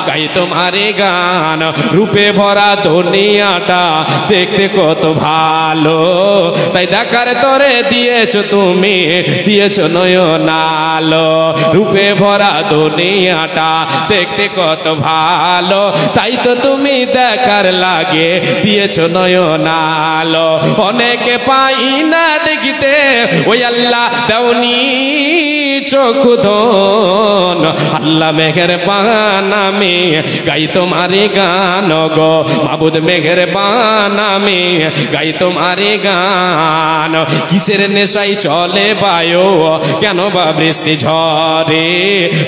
গাই তোমারই গান। রূপে ভরা দুনিয়াটা দেখতে কত ভালো, তাই দেখার তরে দিয়েছো তুমি, দিয়েছো নয়নালো। রূপে ভরা দুনিয়াটা দেখতে কত ভালো, তাই তো তুমি দেখার লাগে দিয়েছো নয়নালো। অনেকে পাই না দেখিতে, ওই আল্লাহ দেওনি চোখ ধন, আল্লাহ মেহেরবান, আমি গাই তোমারই গান গো মাবুদ মেহেরবান, আমি গাই তোমারই গান। কিসের নেশাই চলে বায়ু, কেন বা বৃষ্টি ঝরে,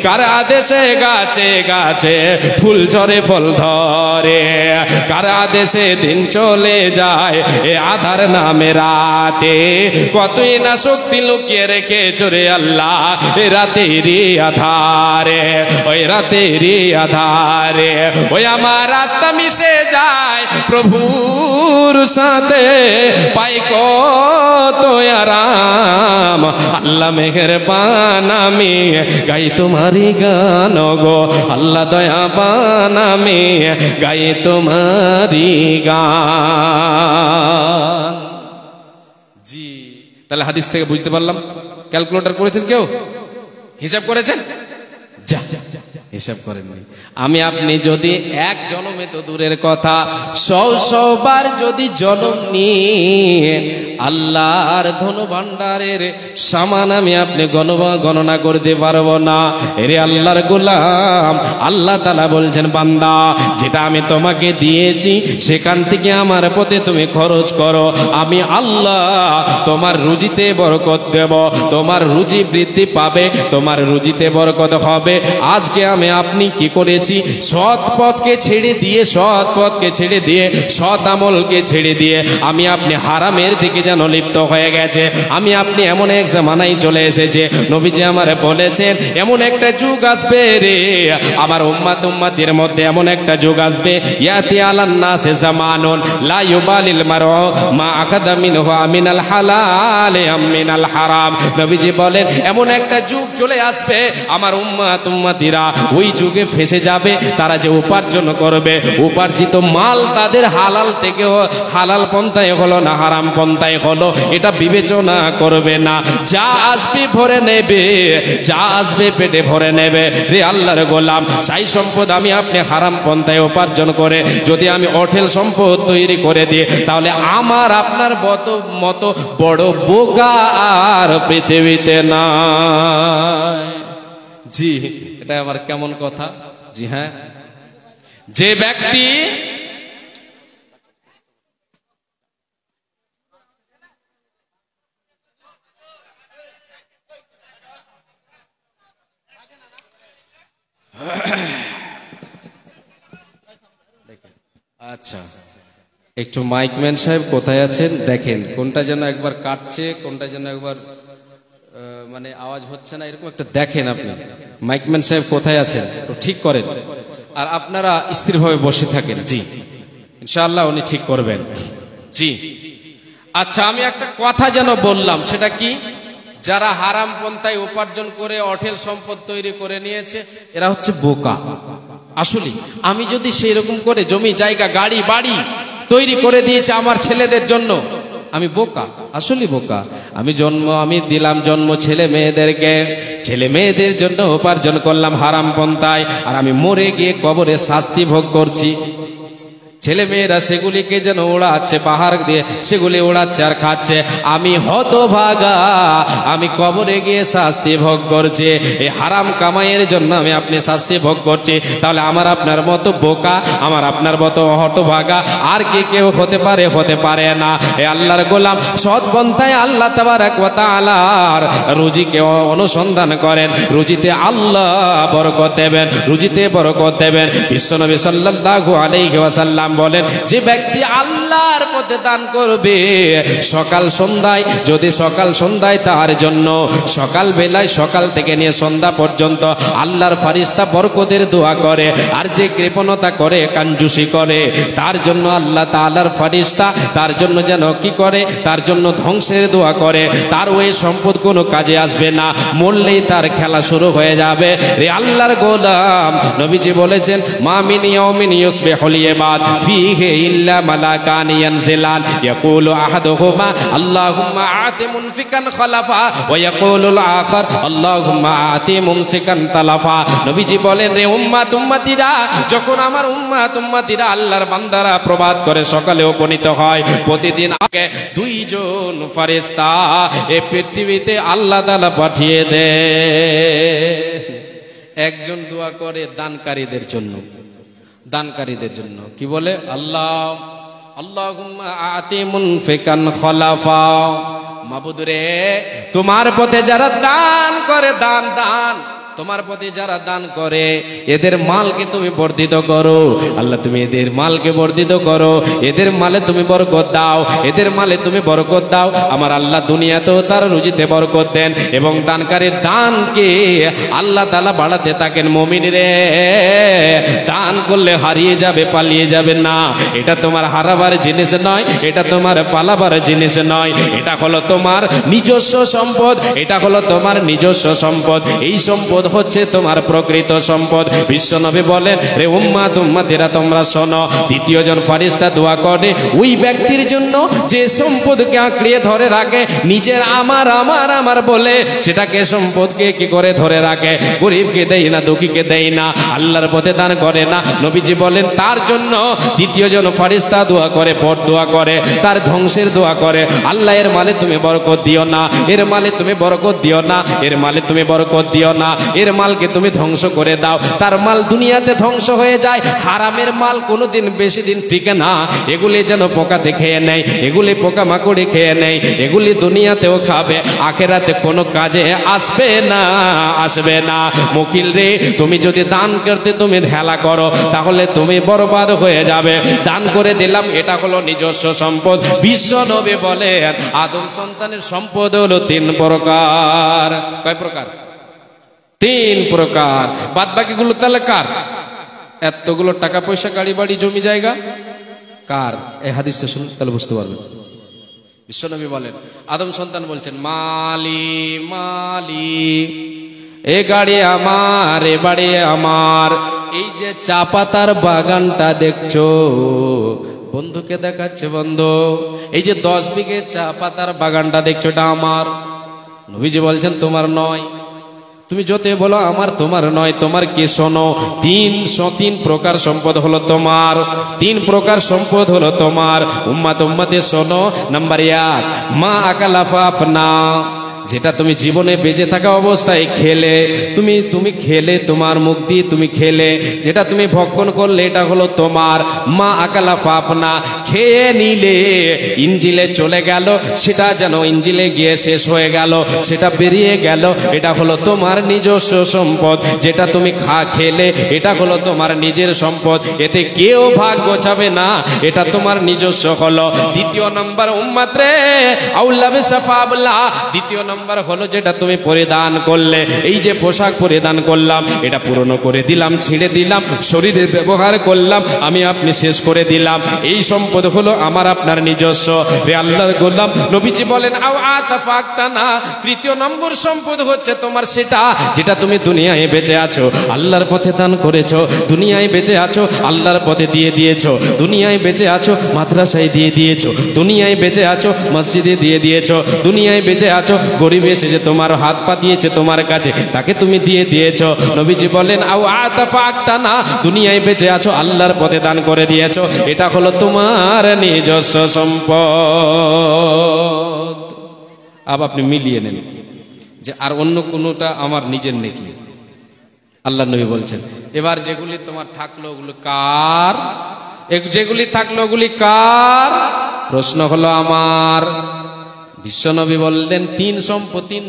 কার আদেশে গাছে গাছে ফুল ঝরে ফল ধরে, কার আদেশে দিন চলে যায় এ আধার নামে রাতে। কতই না শক্তি লুকিয়ে রেখে চোরে আল্লাহ এ রাতেরই আধারে, ওই রাতেরই আধারে। ওই আমার আত্মা মিশে যায় প্রভুর সাথে, পাই কত আরাম, আল্লাহ মেহেরবান, আমি গাই তোমারই গান গো আল্লাহ দয়াবান, আমি গাই তোমারই গান। জি, তাহলে হাদিস থেকে বুঝতে পারলাম। ক্যালকুলেটর করেছেন কেউ? হিসাব করেছেন? যা, হিসাব করেননি। আমি আপনি যদি এক জন্মে তো দূরের কথা, 100 বার যদি জন্ম নিয়ে আল্লাহর ধন ভান্ডারের সামান আমি আপনি গণনা করতে পারবো না। এরে আল্লাহর গোলাম, আল্লাহ তাআলা বলছেন বান্দা, যেটা আমি তোমাকে দিয়েছি সেখান থেকে আমার পথে তুমি খরচ করো, আমি আল্লাহ তোমার রুজিতে বরকত দেব, তোমার রুজি বৃদ্ধি পাবে, তোমার রুজিতে বরকত হবে। আজকে আমি আপনি কি করেছি? সৎ পথকে ছেড়ে দিয়ে, সৎ পথকে ছেড়ে দিয়ে, সৎ আমলকে ছেড়ে দিয়ে আমি আপনি হারামের দিকে যেন লিপ্ত হয়ে গেছে। আমি আপনি এমন এক জামানায় চলে এসেছে, নবীজি আমারে বলেছেন এমন একটা যুগ আসবে রে আমার উম্মতের মধ্যে, এমন একটা যুগ আসবে, ইয়াতি আলান নাসে জামানুন লা ইউবালিল মারউ মা আকাদা মিনহু মিনাল হালাল মিনাল হারাম। নবীজি বলেন এমন একটা যুগ চলে আসবে, আমার উম্মতিরা ওই যুগে ফেসে যাবে। তারা যে উপার্জন করবে, উপার্জিত মাল তাদের হালাল থেকে হালাল পন্থায় হলো না হারাম পন্থায় হলো, এটা বিবেচনা করবে না। যা আসবে ভরে নেবে, যা আসবে পেটে ভরে নেবে। রে আল্লাহর গোলাম, সাই সম্পদ আমি আপনি হারাম পন্থায় উপার্জন করে যদি আমি অঢেল সম্পদ তৈরি করে দিই, তাহলে আমার আপনার মতো বড় বোকা আর পৃথিবীতে নাই। জি, এটা আবার কেমন কথা? জি হ্যাঁ, যে ব্যক্তি আচ্ছা, একটু মাইকম্যান সাহেব কোথায় আছেন দেখেন, কোনটা যেন একবার কাটছে, কোনটা যেন একবার মানে আওয়াজ হচ্ছে না, এরকম একটা দেখেন আপনি। মাইকম্যান সাহেব কোথায় আছেন তো ঠিক করেন, আর আপনারা স্থিরভাবে বসে থাকেন। জি, ইনশাআল্লাহ উনি ঠিক করবেন। জি আচ্ছা, আমি একটা কথা যেন বললাম, সেটা কি? যারা হারাম পন্থায় উপার্জন করে অঢেল সম্পদ তৈরি করে নিয়েছে, এরা হচ্ছে বোকা। আসলে আমি যদি সেই রকম করে জমি জায়গা গাড়ি বাড়ি তৈরি করে দিয়েছি আমার ছেলেদের জন্য, আমি বোকা, আসলে বোকা। আমি দিলাম জন্ম ছেলে মেয়েদেরকে, ছেলে মেয়েদের জন্য উপার্জন করলাম হারাম পন্থায়, আর আমি মরে গিয়ে কবরে শাস্তি ভোগ করছি। ছেলে মেয়েরা সেগুলিকে যেন ওড়াচ্ছে, পাহাড় দিয়ে সেগুলি ওড়াচ্ছে আর খাচ্ছে। আমি হতভাগা, আমি কবরে গিয়ে শাস্তি ভোগ করছি, এই হারাম কামাইয়ের জন্য আমি আপনি শাস্তি ভোগ করছি। তাহলে আমার আপনার মতো বোকা, আমার আপনার মতো হতভাগা আর কি কেউ হতে পারে? হতে পারে না। এ আল্লাহর গোলাম সৎ পন্থায় আল্লাহ তাবারক ওয়া তাআলার রুজিকে অনুসন্ধান করেন, রুজিতে আল্লাহ বরকত দেবেন, রুজিতে বরকত দেবেন। বিশ্বনবী সাল্লাল্লাহু আলাইহি ওয়াসাল্লাম বলেন, যে ব্যক্তি আল্লাহর পথে দান করবে সকাল সন্ধ্যায়, যদি সকাল সন্ধ্যায় তার জন্য সকাল বেলায় সকাল থেকে নিয়ে সন্ধ্যা পর্যন্ত আল্লাহর ফারিস্তা বরকতের দোয়া করে, আর যে কৃপণতা করে, কাঞ্জুসি করে, তার জন্য আল্লাহ তাআলার ফারিস্তা তার জন্য যেন কি করে? তার জন্য ধ্বংসের দোয়া করে। তার ওই সম্পদ কোনো কাজে আসবে না, মরলেই তার খেলা শুরু হয়ে যাবে। রে আল্লাহর গোলাম, নবীজি বলেছেন, মা মিন ইয়াউমিন ইউসবিহুল ইবাদ ফীহি ইল্লা মালাকানি ইয়ানজিলান ইয়াকুলু আহাদুহুমা আল্লাহুম্মা আতি মুনফিকান খলাফা ওয়া ইয়াকুলুল আখার আল্লাহুম্মা আতি মুমসিকান তালাফা। নবীজি বলেন, রে উম্মত উম্মতিরা, যখন আমার উম্মত উম্মতিরা আল্লাহর বান্দারা প্রবাদ করে সকালে উপনীত হয়, প্রতিদিন আগে দুইজন ফেরেশতা এই পৃথিবীতে আল্লাহ তাআলা পাঠিয়ে দেন। একজন দোয়া করে দানকারীদের জন্য, দানকারীদের জন্য কি বলে? আল্লাহুম্মা আতি মুনফিকান খলাফা। মাবুদ রে, তোমার পথে যারা দান করে, দান তোমার পথে যারা দান করে, এদের মালকে তুমি বর্ধিত করো। আল্লাহ, তুমি এদের মালকে বর্ধিত করো, এদের মালে তুমি বরকত দাও, এদের মালে তুমি বরকত দাও। আমার আল্লাহ দুনিয়াতেও তার রুজিতে বরকত দেন এবং দানকারীর দানকে আল্লাহ তাআলা বাড়াতে থাকেন। মুমিন রে, দান করলে হারিয়ে যাবে, পালিয়ে যাবে না। এটা তোমার হারাবার জিনিস নয়, এটা তোমার পালাবার জিনিস নয়, এটা হলো তোমার নিজস্ব সম্পদ, এটা হলো তোমার নিজস্ব সম্পদ। এই সম্পদ হচ্ছে তোমার প্রকৃত সম্পদ। বিশ্বনবী বলেন, রে উম্মত উম্মতিরা, তোমরা শোনো, দ্বিতীয় জন ফেরেশতা দোয়া করে ওই ব্যক্তির জন্য যে সম্পদকে আঁকড়িয়ে ধরে রাখে, নিজের আমার আমার আমার বলে সেটাকে সম্পদকে কি করে ধরে রাখে, গরিবকে দেয় না, দুঃখীকে দেয় না, আল্লাহর পথে দান করে না। নবীজি বলেন, তার জন্য দ্বিতীয় জন ফেরেশতা দোয়া করে, পর দোয়া করে, তার ধ্বংসের দোয়া করে। আল্লাহ, এর মালে তুমি বরকত দিও না, এর মালে তুমি বরকত দিও না, এর মালে তুমি বরকত দিও না, এর মালকে তুমি ধ্বংস করে দাও। তার মাল দুনিয়াতে ধ্বংস হয়ে যায়। হারামের মাল কোনোদিন বেশি দিন টিকে না, এগুলি যেন পোকাতে খেয়ে নেয়, এগুলি পোকা মাকড়ে খেয়ে নেয়, এগুলি দুনিয়াতেও খাবে, আখেরাতে কোনো কাজে আসবে না, আসবে না। মুকিল রে, তুমি যদি দান করতে তুমি হেলা করো, তাহলে তুমি বরবাদ হয়ে যাবে। দান করে দিলাম, এটা হলো নিজস্ব সম্পদ। বিশ্ব নবী বলেন, আদম সন্তানের সম্পদ হলো 3 প্রকার। কয় প্রকার? 3 প্রকার। বাদ বাকিগুলো তাহলে কার? এতগুলো টাকা পয়সা, গাড়ি বাড়ি, জমি জায়গা কার? এই হাদিসটা শুনুন, তাহলে বুঝতে পারবেন। বিশ্বনবী বলেন, আদম সন্তান বলছেন, মালি মালি, এ গাড়ি আমার, এ বাড়ি আমার। এই যে চা পাতার বাগানটা দেখছো, বন্ধুকে দেখাচ্ছে, বন্ধু এই যে 10 বিঘে চা পাতার বাগানটা দেখছো, এটা আমার। নবীজি বলছেন, তোমার নয়। তুমি যতই বলো আমার, তোমার নয়। তোমার কি? শোনো, 3 প্রকার সম্পদ হলো তোমার, 3 প্রকার সম্পদ হলো তোমার। উম্মত উম্মতে শোনো। নাম্বার 1, মা আকালাফা আফনা, যেটা তুমি জীবনে বেঁচে থাকা অবস্থায় খেলে, তুমি খেলে, তোমার মুখ দিয়ে তুমি খেলে, যেটা তুমি ভক্ষণ করলে, এটা হলো তোমার। মা আকালা ফাফনা, খেয়ে নিলে ইঞ্জিলে চলে গেল, সেটা যেন ইঞ্জিলে গিয়ে শেষ হয়ে গেল, সেটা বেরিয়ে গেল, এটা হলো তোমার নিজস্ব সম্পদ। যেটা তুমি খেলে, এটা হলো তোমার নিজের সম্পদ, এতে কেউ ভাগ গোছাবে না, এটা তোমার নিজস্ব হলো। দ্বিতীয় নম্বর উম্মত রে, আউলা বিসাফাবলা, দ্বিতীয় নম্বর হলো যেটা তুমি পরিধান করলে। এই যে পোশাক পরিধান করলাম, এটা পুরনো করে দিলাম, ছিঁড়ে দিলাম, শরীরে ব্যবহার করলাম, আমি আপনি শেষ করে দিলাম, এই সম্পদ হলো আমার আপনার নিজস্ব। রে আল্লাহর গোলাম, নবীজি বলেন, আও আতাফাক্তানা, তৃতীয় নম্বর সম্পদ হচ্ছে তোমার সেটা, যেটা তুমি দুনিয়ায় বেঁচে আছো, আল্লাহর পথে দান করেছো, দুনিয়ায় বেঁচে আছো, আল্লাহর পথে দিয়ে দিয়েছো, দুনিয়ায় বেঁচে আছো, মাদ্রাসায় দিয়ে দিয়েছো, দুনিয়ায় বেঁচে আছো, মসজিদে দিয়ে দিয়েছো, দুনিয়ায় বেঁচে আছো, গরিব এসেছে তোমার হাত পাতিয়েছে তোমার কাছে, তাকে তুমি দিয়ে দিয়েছো। নবীজি বলেন আও আতাফা আকতানা, দুনিয়ায় বেঁচে আছো আল্লাহর পথে দান করে দিয়েছো, এটা হলো তোমার নিজস্ব সম্পদ। আবার আপনি মিলিয়ে নেন যে আর অন্য কোনোটা আমার নিজের নেকি। আল্লাহ নবী বলছেন এবার যেগুলি তোমার থাকলো ওগুলো কার? যেগুলি থাকলো ওগুলি কার? প্রশ্ন হলো আমার। বিশ্বনবী বললেন তিন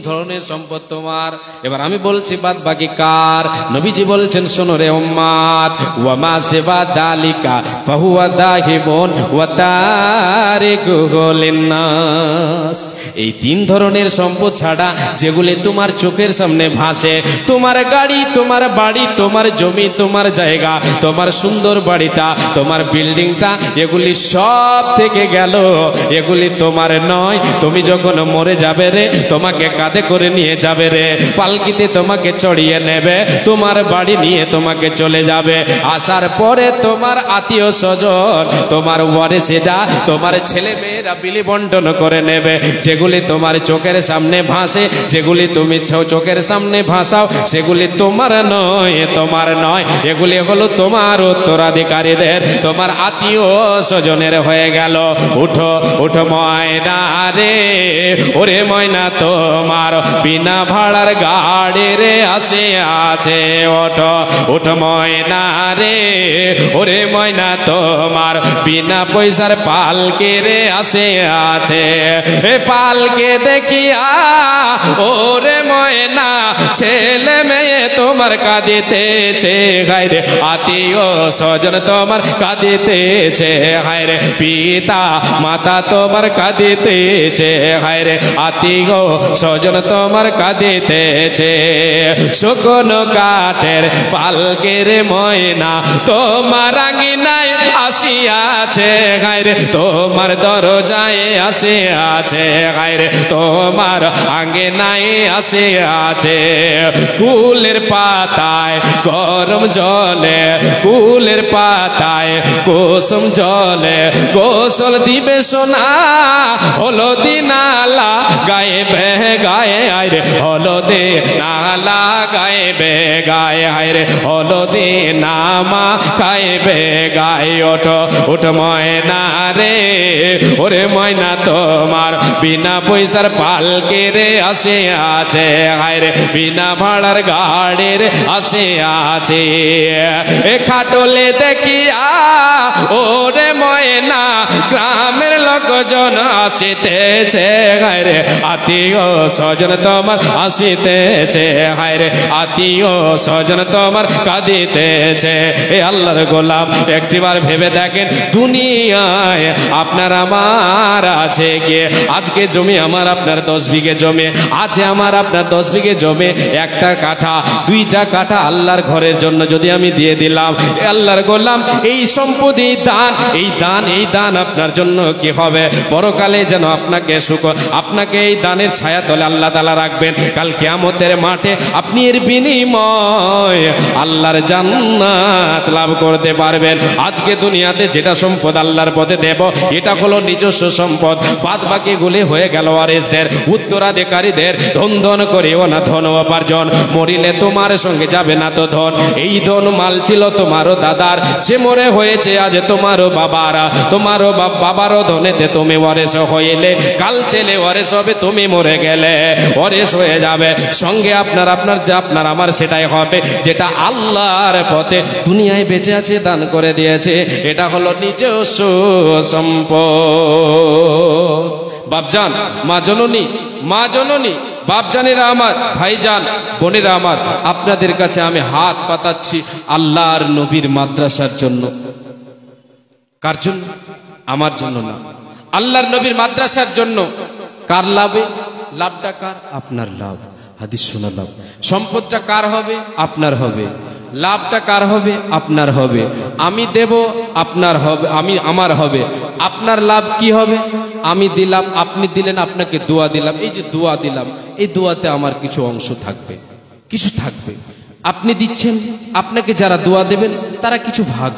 ধরনের সম্পদ তোমার। এবার আমি বলছি বাদ বাকি কার? নবীজি বলছেন শোনো রে উম্মাত, ওয়া মা সিবা দালিকা ফাহুয়া দাহিবুন ওয়া তারিকুহু লিন্নাস। এই তিন ধরনের সম্পদ ছাড়া যেগুলি তোমার চোখের সামনে ভাসে, তোমার গাড়ি, তোমার বাড়ি, তোমার জমি, তোমার জায়গা, তোমার সুন্দর বাড়িটা, তোমার বিল্ডিংটা, এগুলি সব থেকে গেল, এগুলি তোমার নয়। তুমি যখন মরে যাবে রে, তোমাকে কাঁধে করে নিয়ে যাবে রে, পালকিতে তোমাকে চড়িয়ে নেবে, তোমার বাড়ি নিয়ে তোমাকে চলে যাবে। আসার পরে তোমার আত্মীয় স্বজন, তোমার ওয়ারিসেরা, তোমার ছেলে মেয়েরা বিলি বন্টন করে নেবে। যেগুলি তোমার চোখের সামনে ভাসে, যেগুলি তুমি চোখের সামনে ভাসাও, সেগুলি তোমার নয়, তোমার নয়। এগুলি হলো তোমার উত্তরাধিকারীদের, তোমার আত্মীয় স্বজনের হয়ে গেল। উঠো উঠো ময়না রে, ওরে ময়না তোমার বিনা ভাড়ার গাড়ি রে আসে আছে। ওঠো ওঠো ময়না রে, ওরে ময়না তোমার বিনা পয়সার পালকে রে আসে আছে। এ পালকে দেখিয়া ওরে ময়না ছেলে মেয়ে তোমার কাঁদিতেছে, হায়রে আত্মীয় স্বজন তোমার কাঁদিতেছে, হায়রে পিতা মাতা তোমার কাঁদিতেছে, হায়রে আত্মীয় স্বজন তোমার কাঁদিতেছে। শুকনো কাঠের পালকের ময়না তোমার আঙিনায় আসিয়াছে, হায়রে তোমার দরজায় আসিয়াছে, হায়রে তোমার আঙিনায় আসিয়াছে। কুলের পাতায় গরম জলে, কুলের পাতায় কুসুম জলে গোসল দিবে সোনা, হলদি নালা গায়ে বে গায়ে, আয়রে হলদি নালা গায়ে বে গায়ে, আয়রে হলদি নামা খাইবে গায়ে। ওঠো ওঠো ময়না রে, ওরে ময়না তোমার বিনা পয়সার পালকে রে আসে আছে, আয়রে বিনা ভাড়ার গাড়ি রে আসে আছে। এ খাটলে দেখিয়া ওরে ময়না গ্রামের লোকজন আসিতেছে, হায়রে আত্মীয় স্বজন তোমার আসিতেছে, হায়রে আত্মীয় স্বজন তোমার কাঁদিতেছে। এ আল্লাহর গোলাম একটিবার ভেবে দেখেন, দুনিয়ায় আপনার আমার আছে গিয়ে আজকে জমি আমার আপনার 10 বিঘে জমি আছে, আমার আপনার 10 বিঘে জমি, একটা কাঠা দুইটা কাঠা আল্লাহর ঘরের জন্য যদি আমি দিয়ে দিলাম, এ আল্লাহর গোলাম এই সম্পদ, এই দান, এই দান, এই দান আপনার জন্য কি হবে? পরকালে যেন আপনাকে সুখ, আপনাকে এই দানের ছায়া তলে আল্লাহ তাআলা রাখবেন। কাল কিয়ামতের মাঠে আপনি এর বিনিময় আল্লাহর জান্নাত লাভ করতে পারবেন। আজকে দুনিয়াতে যেটা সম্পদ আল্লাহর পথে দেব, এটা হলো নিজস্ব সম্পদ, বাদ বাকি গুলি হয়ে গেল ওয়ারিসদের, উত্তরাধিকারীদের। ধন ধন করেও না ধন উপার্জন, মরিলে তোমার সঙ্গে যাবে না তো ধন। এই ধন মাল ছিল তোমারও দাদার, সে মরে হয়েছে আজ তোমারও বাবারা, তোমারও বাবারও ধনেতে তুমি ওয়ারিস হইলে, কাল ছেলে ওয়ারিস হবে, তুমি মরে গেলে ওয়ারিস হয়ে যাবে, সঙ্গে আপনার যা আপনার আমার সেটাই হবে, যেটা আল্লাহর পথে দুনিয়ায় বেঁচে আছে দান করে দিয়েছে, এটা হলো নিজস্ব সম্পদ। বাপজান, মা জননী, মা জননী, বাপজানেরা আমার, ভাইজান, বোনেরা আমার, আপনাদের কাছে আমি হাত পাতাচ্ছি আল্লাহর নবীর মাদ্রাসার জন্য। কার জন্য? আমার জন্য না, আল্লাহর নবীর মাদ্রাসার জন্য। কার লাভে? লাভটা কার? আপনার লাভ, হাদিস শোনা লাভ। সম্পদটা কার হবে? আপনার হবে। লাভটা কার হবে? আপনার হবে। আমি দেব, আপনার হবে, আমার হবে। আপনার লাভ কি হবে? আমি দিলাম, আপনি দিলেন, আপনাকে দোয়া দিলাম, এই যে দোয়া দিলাম, এই দোয়াতে আমার কিছু অংশ থাকবে, কিছু থাকবে। আপনি দিচ্ছেন, আপনাকে যারা দোয়া দেবেন তারা কিছু ভাগ